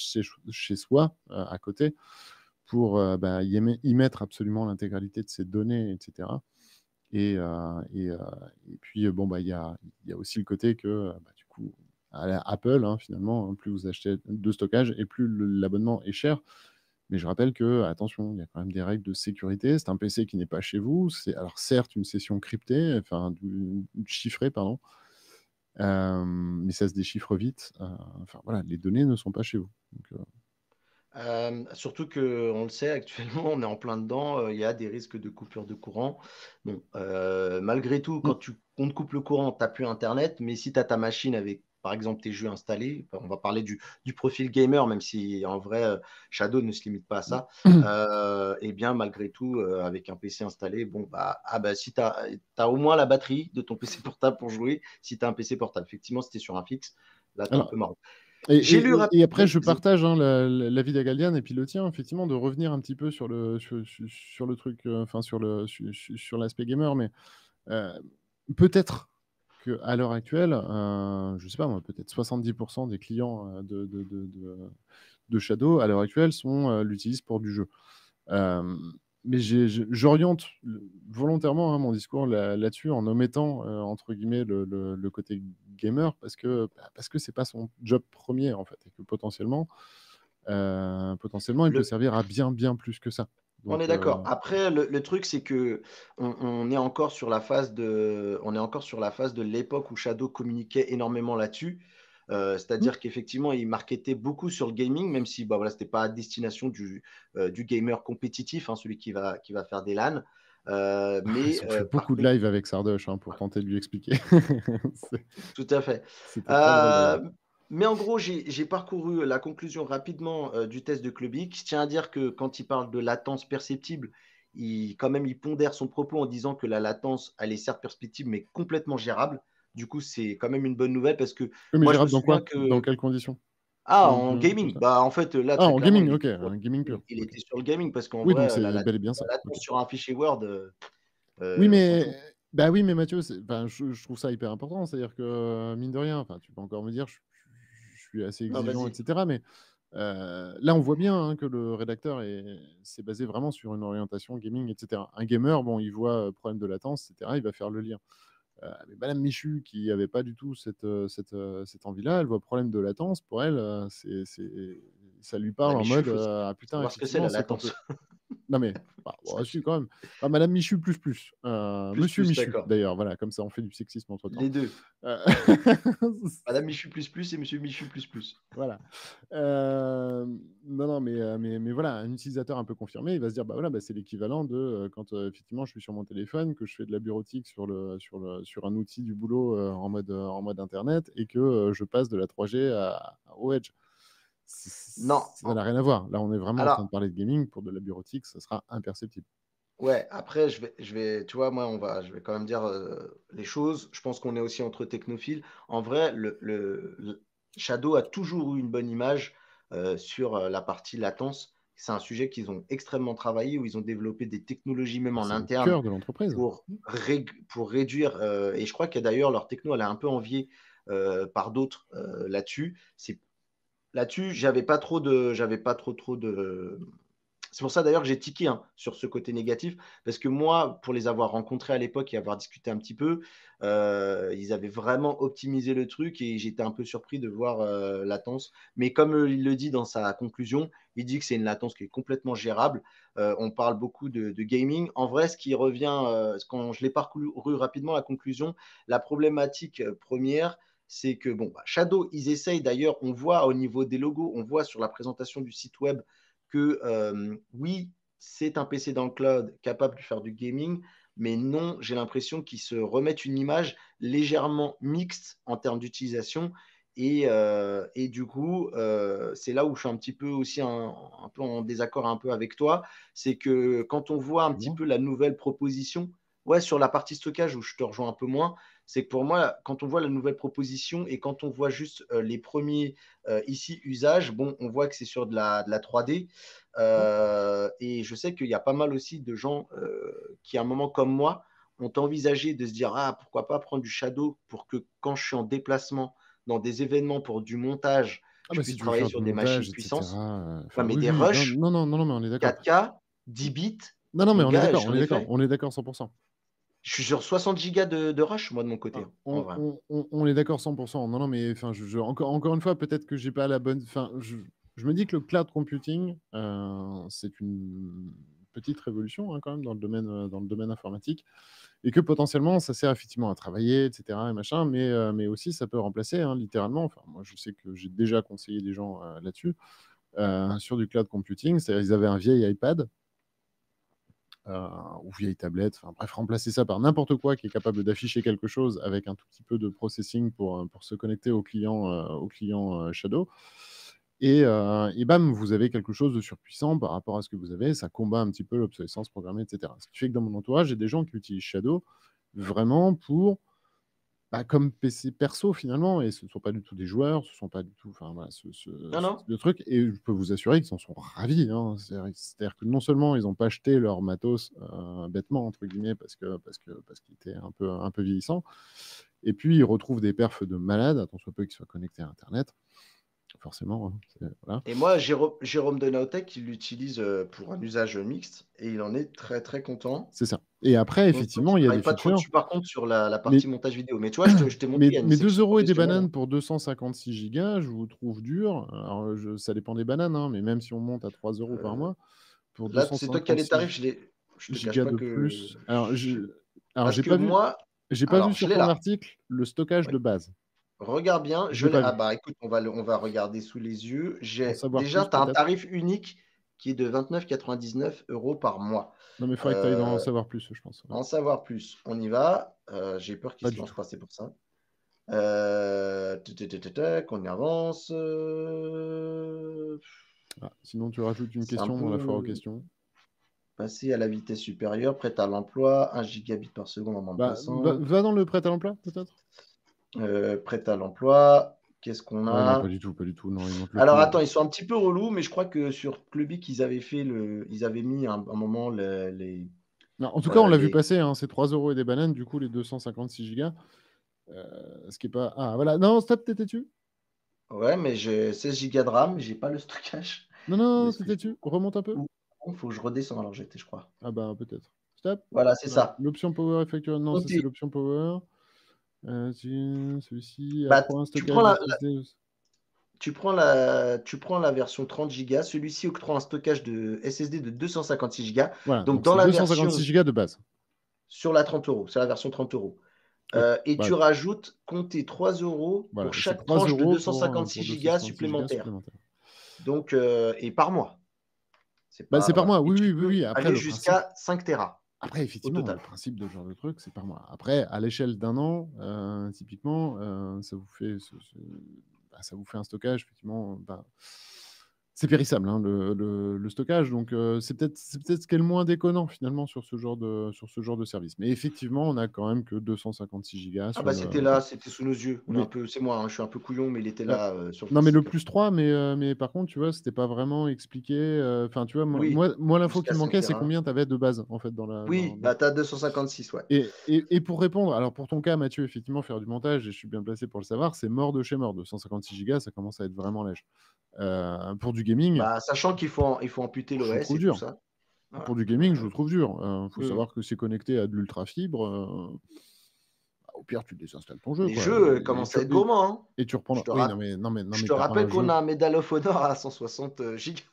chez soi, à côté, pour, bah, y mettre absolument l'intégralité de ses données, et cetera. Et puis, bon, bah, il y a aussi le côté que, bah, du coup, à la Apple, hein, finalement, hein, plus vous achetez de stockage et plus l'abonnement est cher. Mais je rappelle que, attention, il y a quand même des règles de sécurité. C'est un PC qui n'est pas chez vous. C'est alors certes une session cryptée, enfin chiffrée, pardon, mais ça se déchiffre vite. Enfin voilà, les données ne sont pas chez vous. Donc, Surtout que on le sait actuellement, on est en plein dedans. Il y a des risques de coupure de courant. Bon, malgré tout, mmh, on te coupe le courant, tu n'as plus Internet. Mais si tu as ta machine avec, par exemple, tes jeux installés, enfin, on va parler du profil gamer, même si en vrai, Shadow ne se limite pas à ça. Et bien, malgré tout, avec un PC installé, bon, bah, si tu as au moins la batterie de ton PC portable pour jouer, si tu as un PC portable. Effectivement, si tu es sur un fixe, là, tu es un alors peu marrant. et J'ai lu et et et après Oui, je vas-y. partage, hein, l'avis d'Agalian et puis le tien, effectivement, de revenir un petit peu sur le truc, enfin sur l'aspect gamer, mais Heu, peut-être qu'à l'heure actuelle, je sais pas moi, peut-être 70 des clients, de Shadow à l'heure actuelle l'utilisent pour du jeu. Hem, mais j'oriente volontairement, hein, mon discours là-dessus en omettant, entre guillemets le côté gamer parce que c'est pas son job premier en fait et que potentiellement il peut Le, servir à bien, bien plus que ça. On Donc est d'accord. Après, le truc, c'est que on est encore sur la phase de l'époque où Shadow communiquait énormément là-dessus. mmh, C'est-à-dire qu'effectivement, il marketait beaucoup sur le gaming, même si bah, voilà, ce n'était pas à destination du gamer compétitif, hein, celui qui va faire des LAN. Ils ont fait Par beaucoup de contre, live avec Sardoche pour tenter de lui expliquer. C'est- tout à fait. C'était très drôle d'ailleurs. Euh, mais en gros, j'ai parcouru la conclusion rapidement du test de Clubic. Je tiens à dire que quand il parle de latence perceptible, quand même, il pondère son propos en disant que la latence, elle est certes perceptible, mais complètement gérable. Du coup, c'est quand même une bonne nouvelle parce que Oui, mais moi, je me gérable dans souviens quoi? Dans que. quelles conditions? Ah, Comment, en comment, comment gaming. ça? Bah, en fait, là, Ah, très en clairement, gaming, ok, un gaming pur. il Ok. était sur le gaming parce qu'en Oui, donc vrai, c'est bel et bien la ça. latence Ok. sur un fichier Word, Oui, on s'en fout. oui, mais Mathieu, enfin, je trouve ça hyper important. C'est-à-dire que, mine de rien, enfin, tu peux encore me dire, je suis assez Non, exigeant, vas-y. etc. Mais là, on voit bien que le rédacteur s'est basé vraiment sur une orientation gaming, etc. Un gamer, bon, il voit problème de latence, etc. Il va faire le lien. Mais Madame Michu, qui n'avait pas du tout cette envie-là, elle voit problème de latence. Pour elle, ça lui parle Madame en Michu, mode faut ah putain, savoir ce que c'est effectivement, la c'est quand. latence. Non mais, Ça, si quand même. Madame Michu plus plus. Monsieur plus, Michu, d'accord. d'ailleurs, voilà, comme ça on fait du sexisme entre-temps. Les deux. Euh, Madame Michu plus plus et Monsieur Michu plus plus. Voilà. Non, non, mais voilà, un utilisateur un peu confirmé, il va se dire, bah voilà, bah, c'est l'équivalent de quand effectivement je suis sur mon téléphone, que je fais de la bureautique sur un outil du boulot en mode internet et que je passe de la 3G au Edge. Non. Ça n'a rien à voir. Là, on est vraiment en train de Alors, parler de gaming. Pour de la bureautique, ça sera imperceptible. ouais, après, tu vois, moi, je vais quand même dire les choses. Je pense qu'on est aussi entre technophiles. En vrai, Shadow a toujours eu une bonne image sur la partie latence. C'est un sujet qu'ils ont extrêmement travaillé, où ils ont développé des technologies même Bah, en c'est le interne cœur de l'entreprise. pour réduire. Et je crois que d'ailleurs, leur techno, elle est un peu enviée par d'autres là-dessus. Là-dessus, j'avais pas trop de. C'est pour ça d'ailleurs que j'ai tiqué sur ce côté négatif, parce que moi, pour les avoir rencontrés à l'époque et avoir discuté un petit peu, ils avaient vraiment optimisé le truc et j'étais un peu surpris de voir latence. Mais comme il le dit dans sa conclusion, il dit que c'est une latence qui est complètement gérable. On parle beaucoup de gaming. En vrai, ce qui revient, quand je l'ai parcouru rapidement, la conclusion, la problématique première, c'est que bon, Shadow, ils essayent d'ailleurs, on voit au niveau des logos, on voit sur la présentation du site web que oui, c'est un PC dans le cloud capable de faire du gaming, mais non, j'ai l'impression qu'ils se remettent une image légèrement mixte en termes d'utilisation. Et du coup, c'est là où je suis un petit peu aussi un peu en désaccord un peu avec toi. C'est que quand on voit un petit Excuse-moi. peu la nouvelle proposition, ouais, sur la partie stockage où je te rejoins un peu moins, c'est que pour moi, quand on voit la nouvelle proposition et quand on voit juste les premiers ici usages, bon, on voit que c'est sur de la 3D. Ouais. Et je sais qu'il y a pas mal aussi de gens qui, à un moment comme moi, ont envisagé de se dire ah, pourquoi pas prendre du Shadow pour que quand je suis en déplacement dans des événements pour du montage, Ah je bah si puisse tu veux travailler faire du sur des machines montage, puissantes. etc. Ouais, Enfin, mais oui, des oui. Non, rushs non, non, non, non, mais on est d'accord. 4K, 10 bits, Non, non, mais mon on est gars, d'accord, on j'en est ai d'accord, fait. on est d'accord 100%. Je suis sur 60 gigas de rush, moi, de mon côté, Ah, en vrai. on est d'accord 100%. Non, non, mais enfin, encore une fois, peut-être que j'ai pas la bonne. Enfin, je me dis que le cloud computing, c'est une petite révolution quand même dans le domaine informatique, et que potentiellement, ça sert effectivement à travailler, etc. et machin, mais aussi ça peut remplacer littéralement. Enfin, moi, je sais que j'ai déjà conseillé des gens là-dessus sur du cloud computing. C'est-à-dire, ils avaient un vieil iPad ou vieille tablette, enfin bref, remplacer ça par n'importe quoi qui est capable d'afficher quelque chose avec un tout petit peu de processing pour se connecter au client Shadow. Et bam, vous avez quelque chose de surpuissant par rapport à ce que vous avez. Ça combat un petit peu l'obsolescence programmée, etc. Ce qui fait que dans mon entourage, j'ai des gens qui utilisent Shadow vraiment pour comme PC perso finalement, et ce ne sont pas du tout des joueurs, ce ne sont pas du tout, enfin voilà, Non, ce non. type de truc, et je peux vous assurer qu'ils en sont ravis. C'est-à-dire que non seulement ils n'ont pas acheté leur matos bêtement entre guillemets parce qu'il était un peu vieillissant, et puis ils retrouvent des perfs de malades, tant soit peu qu'ils soient connectés à Internet, forcément. Voilà. Et moi, Jérôme de Naotech, il l'utilise pour un usage mixte et il en est très très content. C'est ça. Et après, Donc, toi, effectivement, tu il y a des travailles pas trop features, dessus, par contre, sur la mais partie montage vidéo. Mais tu vois, je t'ai montré, Mais, il y a une mais 2 section euros et des professionnelle. bananes pour 256 gigas, je vous trouve dur. Alors, ça dépend des bananes, mais même si on monte à 3 euros par Euh, mois, pour Là, c'est toi qui as les tarifs, 256 je te cache gigas pas de que. plus. Alors, Parce j'ai que pas vu, moi, j'ai pas vu alors, je sur l'ai ton là. article le stockage Oui. de base. Regarde bien, Je je l'ai l'ai. pas Ah vu. bah écoute, on va regarder sous les yeux. En savoir Déjà, plus, tu as un peut-être. tarif unique qui est de 29,99 € par mois. Non, mais il faudrait que tu ailles en Euh, savoir plus, je pense. Ouais. en savoir plus, on y va. J'ai peur qu'il Pas se du lance tout. pas, c'est pour ça. On y avance. Ah, sinon, tu rajoutes une C'est un question dans la foire aux peu questions. passer à la vitesse supérieure, prête à l'emploi, 1 gigabit par seconde en bande Bah, passante. va dans le prêt à l'emploi, peut-être? Prête à l'emploi, qu'est-ce qu'on Ouais, non, pas a? du tout, pas du tout. Non, il monte le Alors prix. attends, ils sont un petit peu relous, mais je crois que sur Clubic, ils avaient mis un moment Non, en tout cas, on l'a vu les... passer, hein, c'est 3 € et des bananes, du coup, les 256 gigas. Ce qui est pas. Ah, voilà. Non, stop, t'étais dessus? Ouais, mais j'ai 16 gigas de RAM, j'ai pas le stockage. Non, Où non, est-ce que t'étais dessus. Remonte un peu. il faut que je redescends alors j'étais, je crois. Ah, bah, peut-être. Stop. Voilà, c'est ça. L'option Power effectuelle. Non, ça, c'est Côté, l'option Power. Celui-ci a bah, pour un tu stockage prends SSD. tu prends la version 30 gigas. Celui-ci octroie un stockage de SSD de 256 gigas. Voilà, Donc donc dans c'est la 256 version gigas de base. sur la 30 €, c'est la version 30 €. Oui. Et Bah, tu rajoute, comptez 3 € voilà, pour et c'est chaque 3 tranche de euros 256 pour gigas 256 gigas supplémentaires. supplémentaires. Donc, et par mois. C'est Bah, pas, c'est par voilà. mois, Et oui, tu oui, oui, peux oui. Après, aller le principe. jusqu'à 5 Tera Après, au effectivement, le total. principe de ce genre de truc, c'est par mois. Après, à l'échelle d'un an, typiquement, ça vous fait, ça vous fait un stockage, effectivement. C'est périssable, hein, le stockage. Donc, c'est peut-être ce qui est le moins déconnant, finalement, sur ce genre de service. Mais effectivement, on a quand même que 256 gigas Ah sur bah le. c'était là, c'était sous nos yeux. On est un Mais peu, c'est moi, hein, je suis un peu couillon, mais il était Ouais. là sur le Non, mais le fascicule. plus 3, mais par contre, tu vois, c'était pas vraiment expliqué. Enfin, tu vois, Oui, moi l'info qui jusqu'à me 5 manquait, c'est Tera. combien tu avais de base, en fait, Oui, bah t'as 256, ouais. Et pour répondre, alors pour ton cas, Mathieu, effectivement, faire du montage, et je suis bien placé pour le savoir, c'est mort de chez mort. 256 gigas, ça commence à être vraiment léger. Pour du gaming, Bah sachant il faut amputer je le l'OS trouve et tout dur. ça. Pour Voilà. du gaming, je le trouve dur. Faut Mm. savoir que c'est connecté à de l'ultra fibre. Au pire, tu désinstalles ton jeu, Les quoi. jeux commencent à être gourmands, hein. Et tu Je reprendras. te, Oui, rap- non, je mais te t'as pas un rappelle qu'on jeu. a un Medal of Honor à 160 gigas.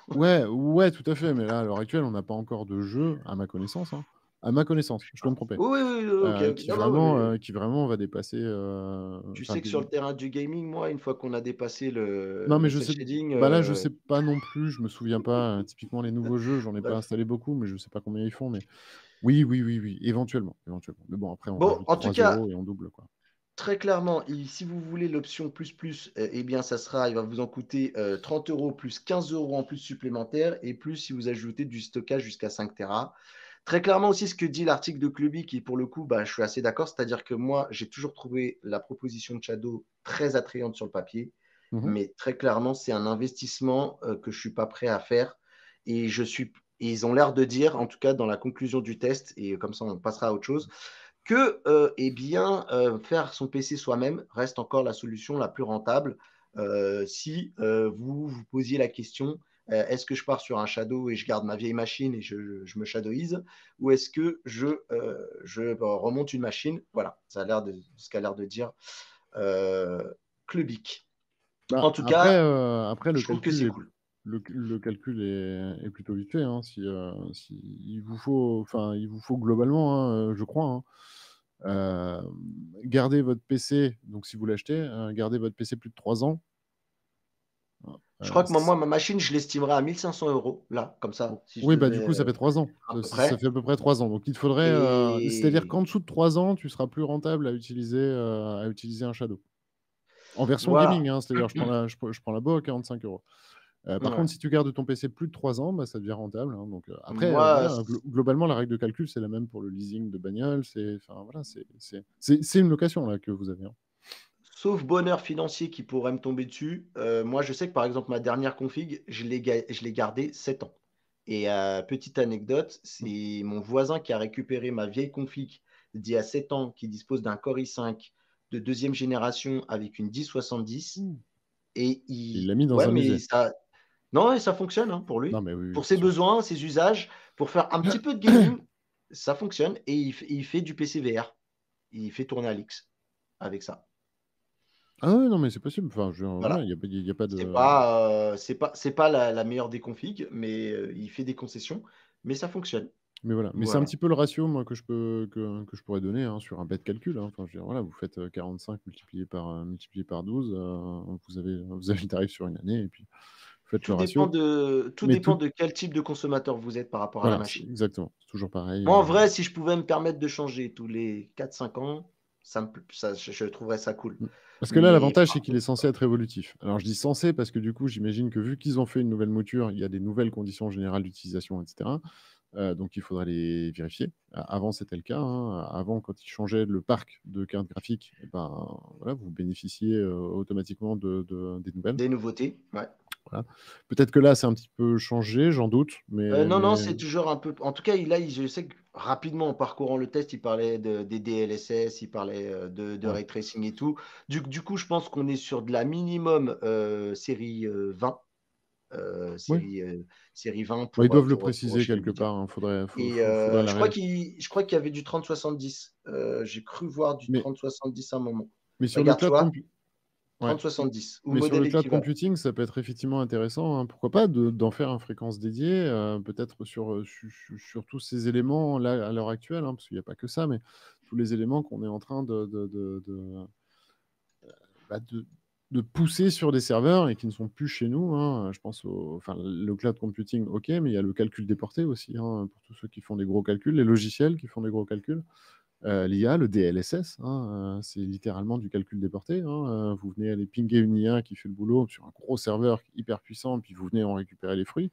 Ouais, ouais, tout à fait. Mais là, à l'heure actuelle, on n'a pas encore de jeu, à ma connaissance, hein. À ma connaissance, je peux me tromper. Oui, oui, oui, ok, ok. Qui Non, non, mais vraiment, va dépasser. tu Enfin, sais que sur le terrain du gaming, moi, une fois qu'on a dépassé non, mais le je cel sais. shading, Bah là, je sais pas non plus. Je me souviens pas. Typiquement, les nouveaux jeux, j'en ai pas bref. installé beaucoup, mais je sais pas combien ils font. Mais oui, oui, oui, oui, éventuellement, éventuellement. Mais bon, après, on Bon, rajoute en tout 3 cas, € et on double, quoi. très clairement, si vous voulez l'option plus plus, eh bien, il va vous en coûter 30 € plus 15 € en plus supplémentaires et plus si vous ajoutez du stockage jusqu'à 5 Tera. Très clairement aussi, ce que dit l'article de Cluby, qui pour le coup, bah, je suis assez d'accord, c'est-à-dire que moi, j'ai toujours trouvé la proposition de Shadow très attrayante sur le papier, Mhm. mais très clairement, c'est un investissement que je ne suis pas prêt à faire. Et ils ont l'air de dire, en tout cas dans la conclusion du test, et comme ça on passera à autre chose, que eh bien, faire son PC soi-même reste encore la solution la plus rentable. Si vous vous posiez la question, est-ce que je pars sur un Shadow et je garde ma vieille machine et je me shadowise, ou est-ce que je remonte une machine? Voilà, ça a l'air de ce qu'a l'air de dire Clubic. Bah, En tout cas, après, je trouve que c'est cool. le calcul est plutôt vite fait, hein. Si il vous faut globalement, hein, je crois, hein, euh, garder votre PC. Donc, si vous l'achetez, gardez votre PC plus de 3 ans. Je crois que c- moi, ma machine, je l'estimerais à 1 500 €, là, comme ça, si je oui, bah du devais coup, ça fait 3 ans. à peu Ça près. fait à peu près 3 ans. Donc, il te faudrait. C'est-à-dire Et qu'en dessous de 3 ans, tu seras plus rentable à utiliser un Shadow. En version voilà. gaming, hein, c'est-à-dire je prends la BO à 45 euros. Par Ouais. contre, si tu gardes ton PC plus de 3 ans, bah, ça devient rentable, hein. Donc, après, Moi, voilà, globalement, la règle de calcul, c'est la même pour le leasing de bagnole. Enfin, voilà, c'est une location là, que vous avez, hein. sauf bonheur financier qui pourrait me tomber dessus, moi, je sais que par exemple, ma dernière config, je l'ai gardée 7 ans. Et petite anecdote, Mm. c'est mon voisin qui a récupéré ma vieille config d'il y a 7 ans, qui dispose d'un Core i5 de deuxième génération avec une 1070. Mm. Et Il l'a mis dans ouais, un mais musée. ça, non, et ça fonctionne hein, pour Non, lui. mais oui, oui, Pour bien ses sûr. besoins, ses usages, pour faire un petit peu de gaming, ça fonctionne. Et il fait du PC VR. Il fait tourner Alix avec ça. Ah ouais, non, mais c'est possible. Enfin, voilà, Voilà. il y a pas C'est de. pas, c'est pas la meilleure des configs, mais il fait des concessions, mais ça fonctionne. Mais voilà. Mais c'est un Voilà. petit peu le ratio, moi, que je pourrais donner, hein, sur un bête calcul, hein. Enfin, je veux dire, voilà, vous faites 45 multiplié par 12, vous avez le tarif sur une année, et puis faites le dépend ratio. tout Mais dépend tout, de quel type de consommateur vous êtes par rapport à la voilà, c'est machine. exactement, c'est toujours pareil. Moi, en vrai, si je pouvais me permettre de changer tous les 4 5 ans, je trouverais ça cool. Parce que là, Mais l'avantage, c'est par qu'il est contre, censé être évolutif. Alors, je dis censé parce que du coup, j'imagine que vu qu'ils ont fait une nouvelle mouture, il y a des nouvelles conditions générales d'utilisation, etc. Donc, il faudra les vérifier. Avant, c'était le cas, hein. Avant, quand ils changeaient le parc de cartes graphiques, eh ben, voilà, vous bénéficiez automatiquement des nouvelles. des nouveautés, ouais. Voilà. Peut-être que là, c'est un petit peu changé, j'en doute, Non, non, mais c'est toujours un peu. En tout cas, je sais que rapidement, en parcourant le test, il parlait des DLSS, il parlait de ouais. ray tracing et tout. Du coup, je pense qu'on est sur de la minimum série 20. Oui. Série 20 Bah, ils doivent le pour préciser chez quelque Nvidia. part, hein. Et Faudrait la je crois qu'il y avait du 3070. J'ai cru voir du mais, 3070 à un moment. mais sur le Regarde, tu cloud vois, ouais. 3070 ou Mais sur modèle le cloud équivalent. computing, ça peut être effectivement intéressant, hein. Pourquoi pas d'en faire une fréquence dédiée, peut-être sur tous ces éléments là à l'heure actuelle, hein, parce qu'il n'y a pas que ça, mais tous les éléments qu'on est en train bah, de pousser sur des serveurs et qui ne sont plus chez nous, hein. Je pense enfin, le cloud computing, ok, mais il y a le calcul déporté aussi, hein, pour tous ceux qui font des gros calculs, les logiciels qui font des gros calculs. L'IA, le DLSS, hein, c'est littéralement du calcul déporté, hein. Vous venez aller pinguer une IA qui fait le boulot sur un gros serveur hyper puissant, puis vous venez en récupérer les fruits,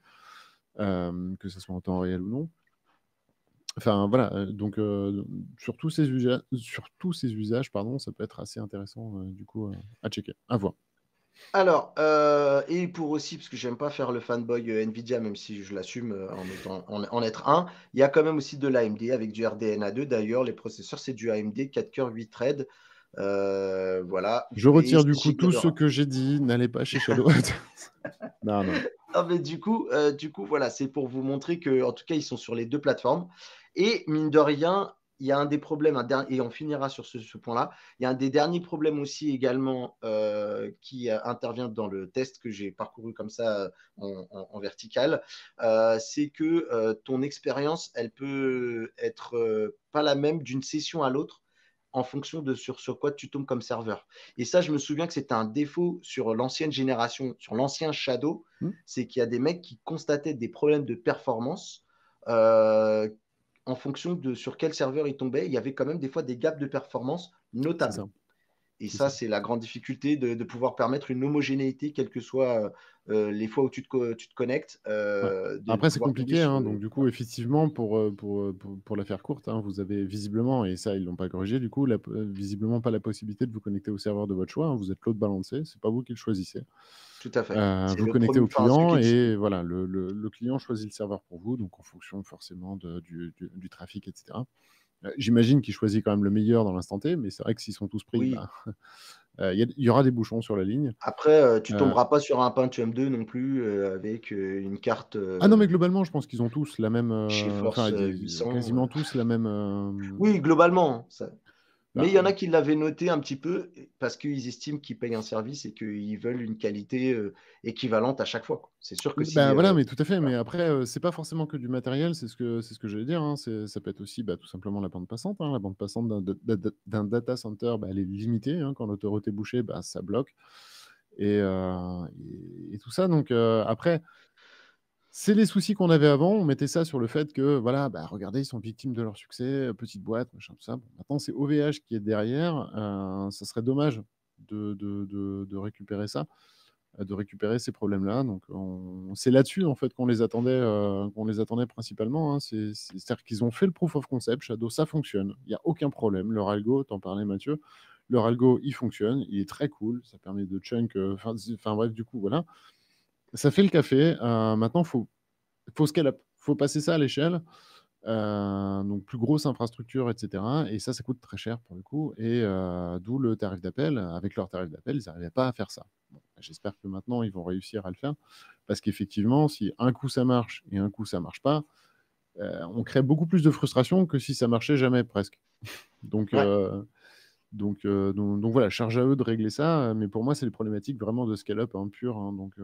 que ce soit en temps réel ou non. Enfin, voilà, donc sur tous ces usages, pardon, ça peut être assez intéressant, du coup, à checker, à voir. Alors, et pour aussi, parce que j'aime pas faire le fanboy Nvidia, même si je l'assume en être un, il y a quand même aussi de l'AMD avec du RDNA2. D'ailleurs, les processeurs, c'est du AMD 4 cœurs 8 threads. Voilà. Je Et retire du c'est coup giga tout de ce RAM. que j'ai dit, n'allez pas chez Shadow. Non, non. Non, mais du coup, voilà, c'est pour vous montrer que, en tout cas, ils sont sur les deux plateformes. Et mine de rien, il y a un des problèmes, et on finira sur ce point-là. Il y a un des derniers problèmes aussi également qui intervient dans le test que j'ai parcouru comme ça en vertical. C'est que ton expérience, elle peut être pas la même d'une session à l'autre en fonction de sur quoi tu tombes comme serveur. Et ça, je me souviens que c'était un défaut sur l'ancienne génération, sur l'ancien Shadow, Hmm. c'est qu'il y a des mecs qui constataient des problèmes de performance euh, en fonction de sur quel serveur ils tombaient. Il y avait quand même des fois des gaps de performance C'est notables. ça, Et c'est ça, ça. c'est la grande difficulté de pouvoir permettre une homogénéité, quelles que soient les fois où tu te connectes, Ouais. de Après, c'est pouvoir tomber compliqué, sur hein. le. Donc, du coup, effectivement, pour la faire courte, hein, vous avez visiblement, et ça, ils l'ont pas corrigé, du coup, visiblement pas la possibilité de vous connecter au serveur de votre choix, hein. Vous êtes load balancé, c'est pas vous qui le choisissez. Tout à fait. C'est Vous le connectez premier, au enfin, celui qui client est et disponible. voilà, le client choisit le serveur pour vous, donc en fonction forcément du trafic, etc. J'imagine qu'il choisit quand même le meilleur dans l'instant T, mais c'est vrai que s'ils sont tous pris, Oui. bah, il y aura des bouchons sur la ligne. Après, tu Euh, tomberas pas sur un Pentium 2 non plus avec une carte Ah non, mais globalement, je pense qu'ils ont tous la même, GeForce enfin, 800. quasiment tous la même. Oui, globalement, ça. Mais Bah, il y en a qui l'avaient noté un petit peu parce qu'ils estiment qu'ils payent un service et qu'ils veulent une qualité équivalente à chaque fois, quoi. C'est sûr que si. bah, voilà, mais tout à fait. Voilà. Mais après, c'est pas forcément que du matériel, c'est ce que j'allais dire, hein. Ça peut être aussi bah, tout simplement la bande passante, hein. La bande passante d'un data center, bah, elle est limitée, hein. Quand l'autoroute est bouchée, bah, ça bloque. Et tout ça. Donc après, c'est les soucis qu'on avait avant. On mettait ça sur le fait que, voilà, bah, regardez, ils sont victimes de leur succès, petite boîte, machin, tout ça. Bon, maintenant, c'est OVH qui est derrière. Ça serait dommage de récupérer ça, de récupérer ces problèmes-là. Donc, c'est là-dessus, en fait, qu'on les attendait principalement, hein. C'est-à-dire qu'ils ont fait le proof of concept. Shadow, ça fonctionne. Il n'y a aucun problème. Leur algo, t'en parlais, Mathieu. Leur algo, il fonctionne. Il est très cool. Ça permet de chunk. Enfin, bref, du coup, voilà. Ça fait le café. Maintenant, faut scale up. Faut passer ça à l'échelle. Donc, plus grosse infrastructure, etc. Et ça coûte très cher pour le coup. Et d'où le tarif d'appel. Avec leur tarif d'appel, ils n'arrivaient pas à faire ça. Bon, j'espère que maintenant, ils vont réussir à le faire. Parce qu'effectivement, si un coup ça marche et un coup ça marche pas, on crée beaucoup plus de frustration que si ça marchait jamais presque. Donc, Ouais. donc voilà, charge à eux de régler ça. Mais pour moi, c'est les problématiques vraiment de scale-up hein, pur, hein. Donc,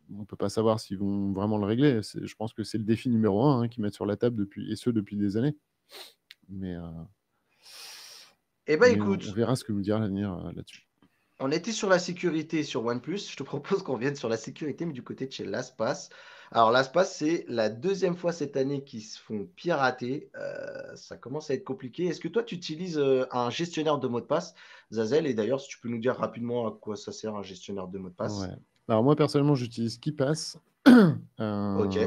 on ne peut pas savoir s'ils vont vraiment le régler. Je pense que c'est le défi numéro un hein, qu'ils mettent sur la table depuis des années. Mais, Eh ben mais on écoute, verra ce que nous dira l'avenir là-dessus. On était sur la sécurité sur OnePlus. Je te propose qu'on vienne sur la sécurité, mais du côté de chez LastPass. Alors, LastPass, c'est la deuxième fois cette année qu'ils se font pirater. Ça commence à être compliqué. Est-ce que toi, tu utilises un gestionnaire de mots de passe, Zazel? Et d'ailleurs, si tu peux nous dire rapidement à quoi ça sert un gestionnaire de mots de Ouais. passe. Alors moi personnellement j'utilise KeePass, Ok,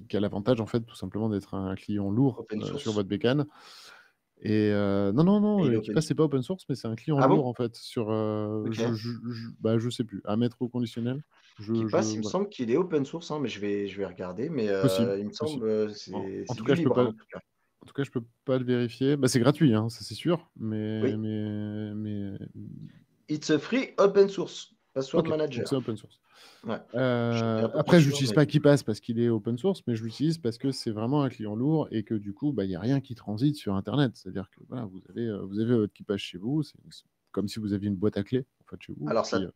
qui a l'avantage en fait tout simplement d'être un client lourd open sur source. votre bécane. Et non, non, Et non, il est open KeePass source. c'est pas open source, mais c'est un client Ah lourd bon? en fait sur, Ok. bah, je sais plus, à mettre au conditionnel. Qui passe, il me Voilà. semble qu'il est open source, hein, mais je vais regarder. Mais Possible, il me semble possible. c'est En c'est tout du cas, je peux libre, hein, pas, en tout cas. en tout cas, je peux pas le vérifier. Bah, c'est gratuit, hein, ça c'est sûr, Oui. It's a free open source. Password ok, donc c'est manager. open source. Ouais. J'étais un peu pas Après, sûr, j'utilise mais pas KeePass parce qu'il est open source, mais je l'utilise parce que c'est vraiment un client lourd et que du coup, bah, il n'y a rien qui transite sur Internet. C'est-à-dire que voilà, vous avez votre KeePass chez vous, c'est comme si vous aviez une boîte à clés en fait, chez vous. alors Puis,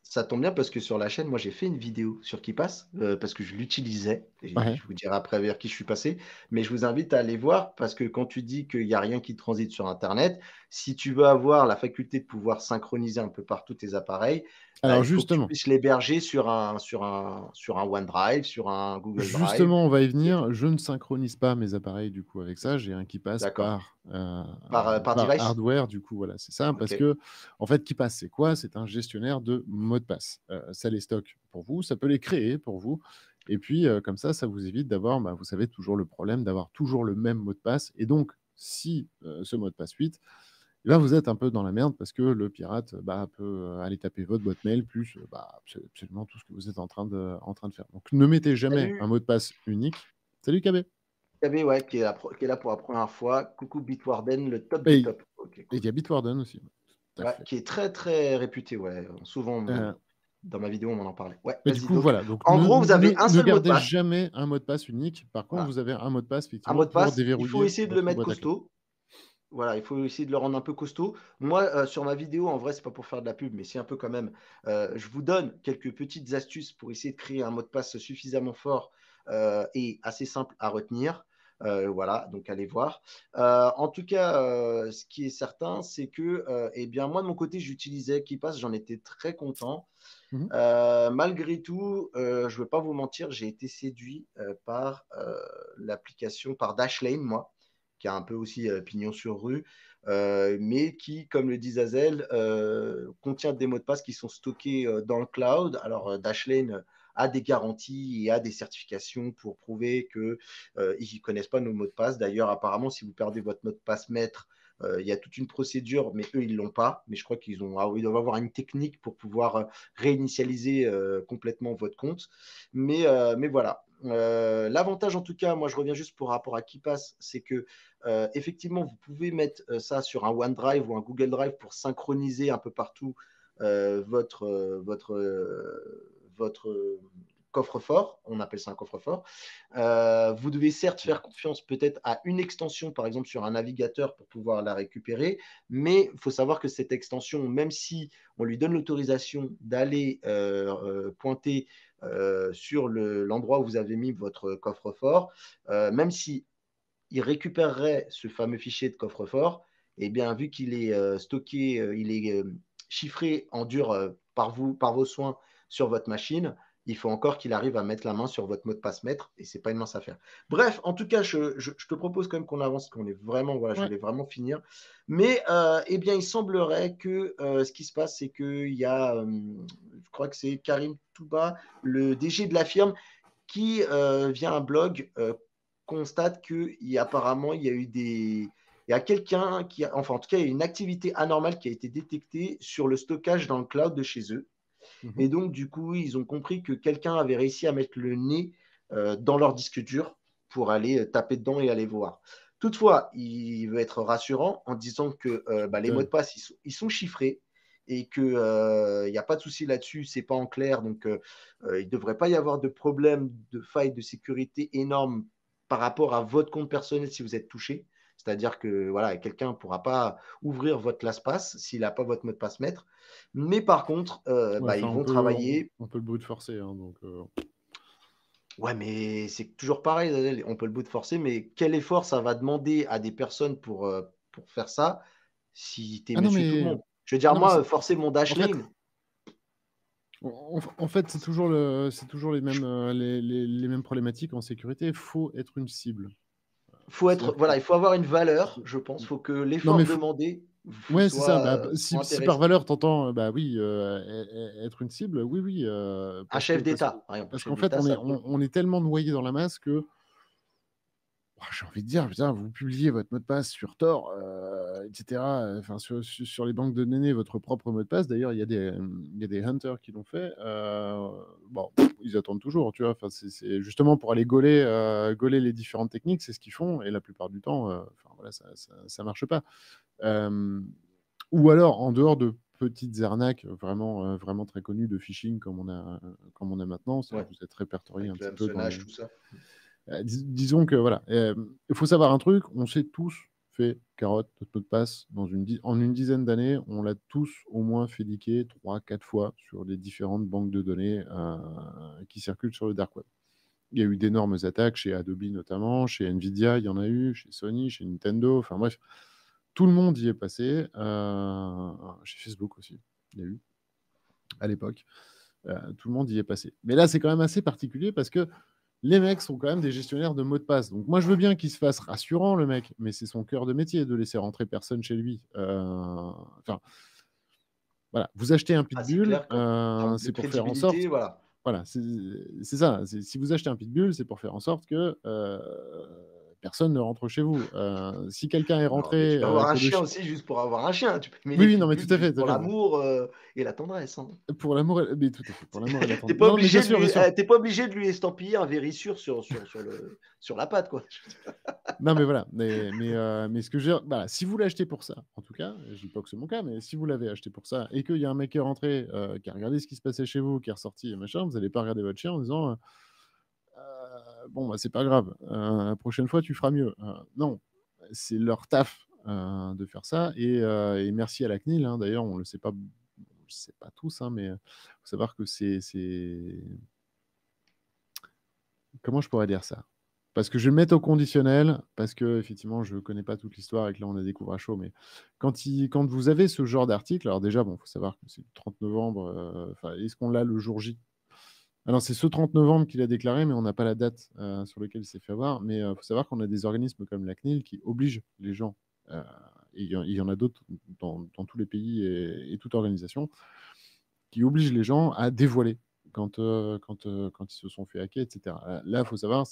ça tombe bien parce que sur la chaîne, moi j'ai fait une vidéo sur qui passe parce que je l'utilisais et ouais. je vous dirai après vers qui je suis passé. Mais je vous invite à aller voir parce que quand tu dis qu'il n'y a rien qui transite sur Internet, si tu veux avoir la faculté de pouvoir synchroniser un peu partout tes appareils, Alors il faut que tu justement, puisses l'héberger sur un OneDrive, sur un Google Drive. justement, on va y Et tout. venir. Je ne synchronise pas mes appareils du coup avec ça. J'ai un KeePass D'accord. Par par device? hardware, du coup, voilà, c'est ça. Ok. Parce que, en fait, KeePass, c'est quoi? C'est un gestionnaire de mots de passe. Ça les stocke pour vous, ça peut les créer pour vous. Et puis, comme ça vous évite d'avoir, bah, vous savez, toujours le problème d'avoir toujours le même mot de passe. Et donc, si ce mot de passe fuite, là, vous êtes un peu dans la merde parce que le pirate bah, peut aller taper votre boîte mail plus bah, absolument tout ce que vous êtes en train de faire. Donc, ne mettez jamais un Salut, mot de passe unique. Salut KB. KB, ouais, qui est là pour la première fois. Coucou Bitwarden, le top des Et tops. Ok, il cool. y a Bitwarden aussi. Tout à Ouais, fait. qui est très très réputé, ouais. Souvent, Euh, dans ma vidéo, on m'en en parlait. Ouais, mais du vas-y. coup, Donc, voilà. Donc, en ne, gros, vous ne, avez un ne seul mot de gardez passe. jamais un mot de passe unique. Par contre, Voilà. vous avez un mot de passe, Un effectivement, mot de pour passe, il faut déverrouiller essayer de le votre mettre boîte à clés. costaud. Voilà, il faut essayer de le rendre un peu costaud. Moi, sur ma vidéo, en vrai, c'est pas pour faire de la pub, mais c'est un peu quand même. Je vous donne quelques petites astuces pour essayer de créer un mot de passe suffisamment fort et assez simple à retenir. Voilà, donc allez voir. En tout cas, ce qui est certain, c'est que, eh bien, moi de mon côté, j'utilisais KeePass, j'en étais très content. Mhm. Malgré tout, je ne vais pas vous mentir, j'ai été séduit par l'application, par Dashlane, moi, qui a un peu aussi pignon sur rue, mais qui, comme le dit Zazel, contient des mots de passe qui sont stockés dans le cloud. Alors, Dashlane a des garanties et a des certifications pour prouver qu'ils ne connaissent pas nos mots de passe. D'ailleurs, apparemment, si vous perdez votre mot de passe maître, il y a toute une procédure, mais eux, ils ne l'ont pas. Mais je crois qu'ils ils doivent avoir une technique pour pouvoir réinitialiser complètement votre compte. Mais voilà. L'avantage, en tout cas, moi je reviens juste pour rapport à KeePass, c'est que effectivement, vous pouvez mettre ça sur un OneDrive ou un Google Drive pour synchroniser un peu partout votre coffre-fort. On appelle ça un coffre-fort. Vous devez certes faire confiance peut-être à une extension, par exemple sur un navigateur pour pouvoir la récupérer, mais il faut savoir que cette extension, même si on lui donne l'autorisation d'aller pointer sur l'endroit où vous avez mis votre coffre-fort, même si il récupérerait ce fameux fichier de coffre-fort, et eh bien vu qu'il est stocké, il est chiffré en dur par vous, par vos soins sur votre machine, il faut encore qu'il arrive à mettre la main sur votre mot de passe maître et c'est pas une mince affaire. Bref, en tout cas, je te propose quand même qu'on avance, qu'on est vraiment, voilà, je Ouais. voulais vraiment finir. Mais eh bien, il semblerait que ce qui se passe, c'est qu'il y a, je crois que c'est Karim Touba, le DG de la firme, qui, via un blog, constate qu'apparemment, il y a eu des. Il y a quelqu'un qui a, enfin en tout cas, il y a une activité anormale qui a été détectée sur le stockage dans le cloud de chez eux. Mhm. Et donc, du coup, ils ont compris que quelqu'un avait réussi à mettre le nez dans leur disque dur pour aller taper dedans et aller voir. Toutefois, il veut être rassurant en disant que les mots de passe, ils sont chiffrés et qu'il n'y a pas de souci là-dessus, c'est pas en clair, donc il ne devrait pas y avoir de problème de faille de sécurité énorme par rapport à votre compte personnel si vous êtes touché. C'est-à-dire que voilà, quelqu'un ne pourra pas ouvrir votre LastPass s'il n'a pas votre mot de passe maître. Mais par contre, Ouais, enfin, ils on vont peut, travailler. on peut le brute forcer, hein, donc. Ouais, mais c'est toujours pareil, Zadel, on peut le bout de forcer, mais quel effort ça va demander à des personnes pour faire ça si tu es Ah non, monsieur tout le mais monde? Je veux Ah dire, non, mais moi, forcer mon en fait, Dashlane, c'est toujours les mêmes, les mêmes problématiques en sécurité. Il faut être une cible. C'est-à-dire voilà, que il faut avoir une valeur, faut- je pense. Il faut que non, mais l'effort demandé ouais, c'est ça. soit Si par intéressant. valeur, t'entends, bah oui, être une cible, oui, oui, Un chef d'État, par exemple. Un parce chef qu'en fait, d'État, ça peut. on est tellement noyé dans la masse que j'ai envie de dire, putain, vous publiez votre mot de passe sur Tor, etc. Enfin, sur les banques de données, votre propre mot de passe. D'ailleurs, il y a des hunters qui l'ont fait. Bon, ils attendent toujours, tu vois. Enfin, c'est justement pour aller gauler les différentes techniques, c'est ce qu'ils font. Et la plupart du temps, enfin, voilà, ça marche pas. Euh, ou alors, en dehors de petites arnaques vraiment très connues de phishing comme on a maintenant, c'est-à-dire Ouais, que vous êtes répertorié un avec le petit peu dans hameçonnage, les, tout ça. disons que voilà, il faut savoir un truc, on s'est tous fait carotte notre mot de passe en une dizaine d'années, on l'a tous au moins fait liquer 3-4 fois sur les différentes banques de données qui circulent sur le dark web. Il y a eu d'énormes attaques chez Adobe notamment, chez Nvidia, il y en a eu, chez Sony, chez Nintendo, enfin bref, tout le monde y est passé, chez Facebook aussi, il y a eu à l'époque. Tout le monde y est passé. Mais là, c'est quand même assez particulier parce que les mecs sont quand même des gestionnaires de mots de passe. Donc moi, je veux bien qu'il se fasse rassurant, le mec, mais c'est son cœur de métier de laisser rentrer personne chez lui. Enfin, voilà, vous achetez un Ah, c'est pitbull, clair qu'en termes de c'est pour faire en sorte. crédibilité, voilà. Voilà, c'est ça. Si vous achetez un pitbull, c'est pour faire en sorte que personne ne rentre chez vous. Si quelqu'un est Non, mais tu rentré, peux avoir un que le chien chien... aussi juste pour avoir un chien. Tu peux aimer Oui, les oui, non, mais tout pitbulls à fait, juste tout à pour fait. l'amour et la tendresse, hein. Pour l'amour, mais tout à fait, pour l'amour et la T'es tendresse. pas Non, mais bien obligé de sûr, bien lui, sûr. t'es pas obligé de lui estampiller un vérissure sur la patte, quoi. Non, mais voilà. Mais ce que je veux dire, voilà, si vous l'achetez pour ça, en tout cas, je dis pas que c'est mon cas, mais si vous l'avez acheté pour ça et qu'il y a un mec qui est rentré, qui a regardé ce qui se passait chez vous, qui est ressorti et machin, vous n'allez pas regarder votre chien en disant bon, bah, c'est pas grave, la prochaine fois, tu feras mieux. Non, c'est leur taf de faire ça. Et merci à la CNIL, hein, d'ailleurs, on le sait pas, tous, hein, mais il faut savoir que comment je pourrais dire ça? Parce que je vais le mettre au conditionnel, parce que effectivement, je ne connais pas toute l'histoire et que là, on a découvert à chaud. Mais quand vous avez ce genre d'article, alors déjà, bon, il faut savoir que c'est le 30 novembre. Est-ce qu'on l'a le jour J? Alors, c'est ce 30 novembre qu'il a déclaré, mais on n'a pas la date sur laquelle il s'est fait avoir. Mais il faut savoir qu'on a des organismes comme la CNIL qui obligent les gens, euh, et il y en a d'autres dans tous les pays et toute organisation, qui obligent les gens à dévoiler quand ils se sont fait hacker, etc. Là, il faut savoir,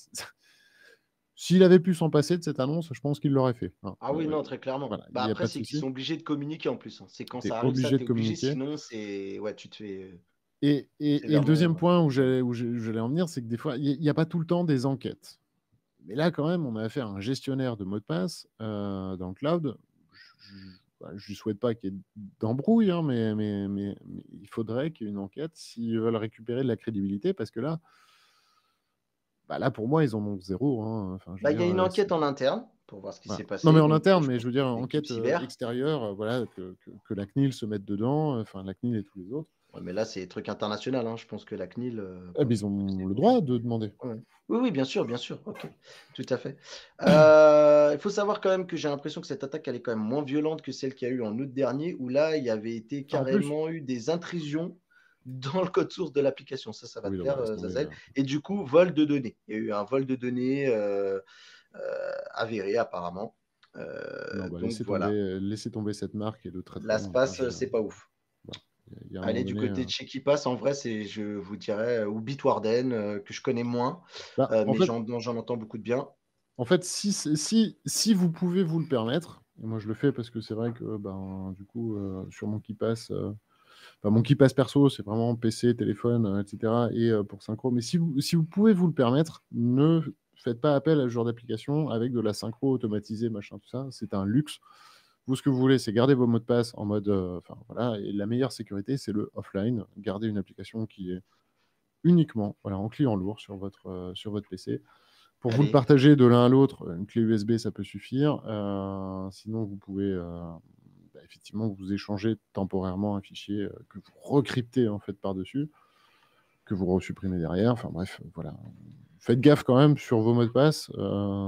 s'il avait pu s'en passer de cette annonce, je pense qu'il l'aurait fait, hein. Ah oui, non, très clairement. Voilà, il Bah n'y a après, pas de c'est qu'ils souci. sont obligés de communiquer en plus, hein. C'est quand Tu es ça arrive, ça, obligé t'es de obligé. communiquer. Sinon, c'est. Ouais, tu te fais Et le deuxième sévèrement. point où j'allais en venir, c'est que des fois, il n'y a pas tout le temps des enquêtes. Mais là, quand même, on a affaire à un gestionnaire de mots de passe dans le cloud. Je ne lui souhaite pas qu'il y ait d'embrouille, hein, mais il faudrait qu'il y ait une enquête s'ils veulent récupérer de la crédibilité, parce que là, bah là, pour moi, ils en ont zéro, hein. Enfin, je veux Bah, il y dire, a une enquête en interne pour voir ce qui voilà. s'est Non, mais passé. en Donc, interne, je mais pense je veux qu'il y dire, a une équipe enquête cyber. extérieure, voilà, que la CNIL se mette dedans, enfin, la CNIL et tous les autres. Ouais, mais là, c'est des trucs internationaux, hein. Je pense que la CNIL Eh peut, bien, ils peut ont pousser le pour ça. droit de demander. Ouais. Oui, oui, bien sûr, bien sûr. Ok, tout à fait. Il faut savoir quand même que j'ai l'impression que cette attaque, elle est quand même moins violente que celle qu'il y a eu en août dernier, où là, il y avait été En plus, carrément eu des intrusions dans le code source de l'application. Ça va oui, te non, mais plaire, laisse tomber. Zazel. Et du coup, vol de données. Il y a eu un vol de données avéré apparemment. Non, bah, Donc voilà. laissez tomber cette marque et de très très Là, se loin. Enfin, passe, c'est pas ouf. voilà. Il y a un moment Allez, du donné. côté de chez qui passe, en vrai, c'est, je vous dirais, ou Bitwarden, que je connais moins, Bah, mais j'en entends beaucoup de bien. en fait, si vous pouvez vous le permettre, et moi je le fais parce que c'est vrai que ben, du coup, sur mon KeePass, enfin, mon KeePass perso, c'est vraiment PC, téléphone, etc. Et pour synchro. Mais si vous pouvez vous le permettre, ne faites pas appel à ce genre d'application avec de la synchro automatisée, machin, tout ça. C'est un luxe. Vous, ce que vous voulez, c'est garder vos mots de passe en mode. Enfin, voilà. Et la meilleure sécurité, c'est le offline. Garder une application qui est uniquement voilà, en client lourd sur votre PC. Pour vous le Allez, partager de l'un à l'autre, une clé USB, ça peut suffire. Sinon, vous pouvez effectivement vous échanger temporairement un fichier que vous recryptez en fait par-dessus, que vous resupprimez derrière. Enfin bref, voilà. Faites gaffe quand même sur vos mots de passe,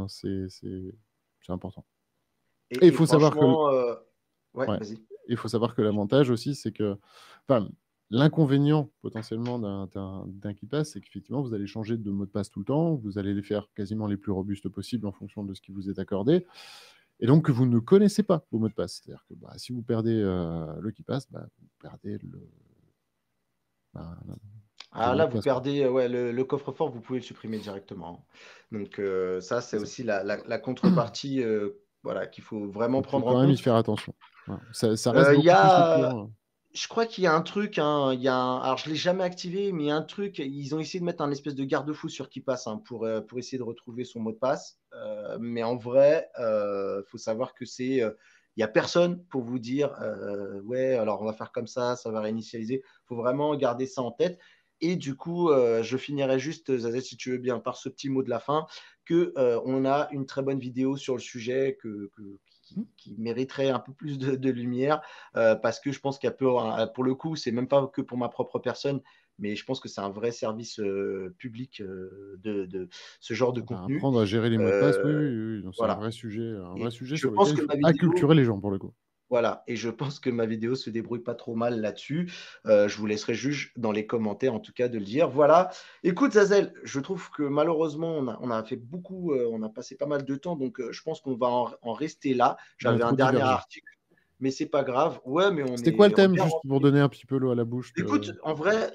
c'est important. Et il et faut savoir que franchement, ouais, ouais. vas-y. il faut savoir que l'avantage aussi, c'est que, enfin, l'inconvénient potentiellement d'un KeePass, c'est qu'effectivement, vous allez changer de mot de passe tout le temps, vous allez les faire quasiment les plus robustes possibles en fonction de ce qui vous est accordé, et donc que vous ne connaissez pas vos mots de passe. C'est-à-dire que si vous perdez le KeePass, vous perdez bah, vos Ah, mots là, de vous passe, quoi. perdez ouais, le coffre-fort, vous pouvez le supprimer directement. Donc, ça, c'est aussi la contrepartie voilà, qu'il faut vraiment Donc, il faut prendre en quand même y compte. faire attention. Voilà. Ça reste Il y beaucoup plus a, sécure. je crois qu'il y a un truc, hein, alors je ne l'ai jamais activé, mais il y a un truc, ils ont essayé de mettre un espèce de garde-fou sur qui passe hein, pour essayer de retrouver son mot de passe. Mais en vrai, il faut savoir que il n'y a personne pour vous dire, ouais, alors on va faire comme ça va réinitialiser. Il faut vraiment garder ça en tête. Et du coup, je finirai juste, Zazet, si tu veux bien, par ce petit mot de la fin, que on a une très bonne vidéo sur le sujet qui mériterait un peu plus de lumière parce que je pense qu'il y a peu, pour le coup, c'est même pas que pour ma propre personne, mais je pense que c'est un vrai service public de ce genre de contenu. Apprendre à gérer les mots de passe, oui, Euh, oui, oui. Donc, c'est voilà. un vrai Et sujet je sur pense lequel il que faut ma vidéo, acculturer les gens pour le coup. voilà, et je pense que ma vidéo se débrouille pas trop mal là-dessus. Je vous laisserai juge dans les commentaires, en tout cas, de le dire. Voilà. Écoute, Zazel, je trouve que malheureusement, on a fait beaucoup, on a passé pas mal de temps, donc je pense qu'on va en rester là. On a J'avais un trop dernier divergé. article, mais c'est pas grave. Ouais, mais on C'était quoi le est thème, bien juste pour rentré. donner un petit peu l'eau à la bouche Écoute, en vrai,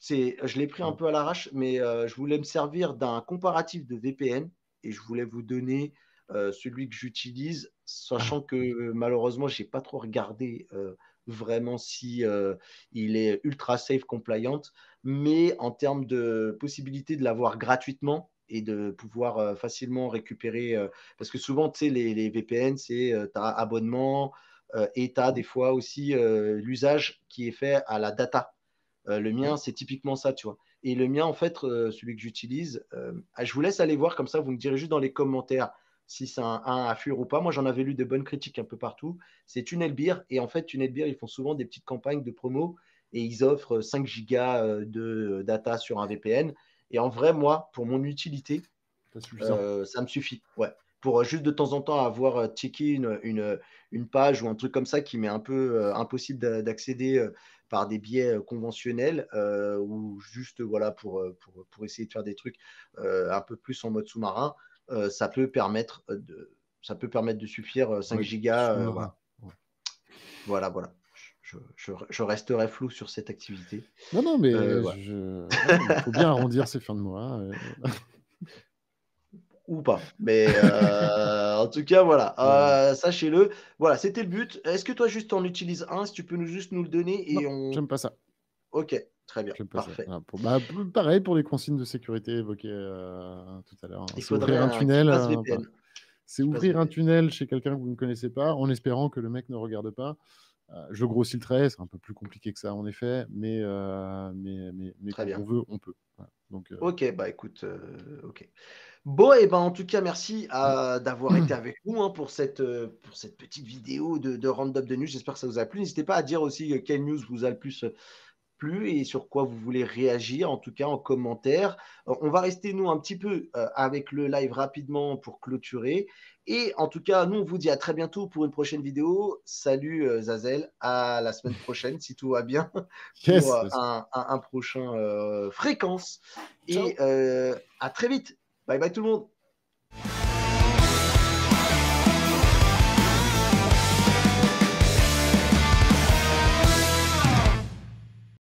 je l'ai pris un Ouais. peu à l'arrache, mais je voulais me servir d'un comparatif de VPN et je voulais vous donner celui que j'utilise, Ah, sachant que ok. malheureusement, j'ai pas trop regardé vraiment si il est ultra safe compliant, mais en termes de possibilité de l'avoir gratuitement et de pouvoir facilement récupérer, parce que souvent, tu sais, les VPN, c'est tu as abonnement et tu as des fois aussi l'usage qui est fait à la data. Le Ouais. mien, c'est typiquement ça, tu vois. Et le mien, en fait, celui que j'utilise, je vous laisse aller voir comme ça, vous me direz juste dans les commentaires si c'est un à fuir ou pas. Moi, j'en avais lu de bonnes critiques un peu partout. C'est TunnelBeer. Et en fait, TunnelBeer, ils font souvent des petites campagnes de promo et ils offrent 5 gigas de data sur un VPN. Et en vrai, moi, pour mon utilité, Pas suffisant. ça me suffit. Ouais. Pour juste de temps en temps avoir checké une page ou un truc comme ça qui m'est un peu impossible d'accéder par des biais conventionnels ou juste voilà, pour essayer de faire des trucs un peu plus en mode sous-marin, ça peut permettre de suffire 5 Ouais, gigas. sous-marin. Voilà. Ouais. Voilà, voilà. Je resterai flou sur cette activité. Non, non, mais Voilà. ouais, il faut bien arrondir ses fins de mois. Ou pas. Mais en tout cas, voilà. Ouais. Sachez-le. Voilà, c'était le but. Est-ce que toi, juste en utilises un, si tu peux juste nous le donner Non, et on. j'aime pas ça. Ok, très bien, J'aime pas ça. parfait. Voilà, pareil pour les consignes de sécurité évoquées tout à l'heure, hein. Il C'est faudrait ouvrir un un tunnel. KeePass Voilà. VPN. C'est KeePass ouvrir un VPN. tunnel chez quelqu'un que vous ne connaissez pas, en espérant que le mec ne regarde pas. Je grossis le trait, c'est un peu plus compliqué que ça en effet, mais Très quand on bien. veut, on peut. Voilà. Donc, Ok, bah écoute, ok. Bon, et ben en tout cas, merci ouais. d'avoir été avec nous hein, pour cette petite vidéo de round-up de news. J'espère que ça vous a plu. N'hésitez pas à dire aussi quelle news vous a le plus plu et sur quoi vous voulez réagir, en tout cas en commentaire. On va rester, nous, un petit peu avec le live rapidement pour clôturer. Et en tout cas, nous, on vous dit à très bientôt pour une prochaine vidéo. Salut Zazel, à la semaine prochaine, si tout va bien, pour Yes, yes. un prochain fréquence. Et Ciao. à très vite. Bye bye tout le monde.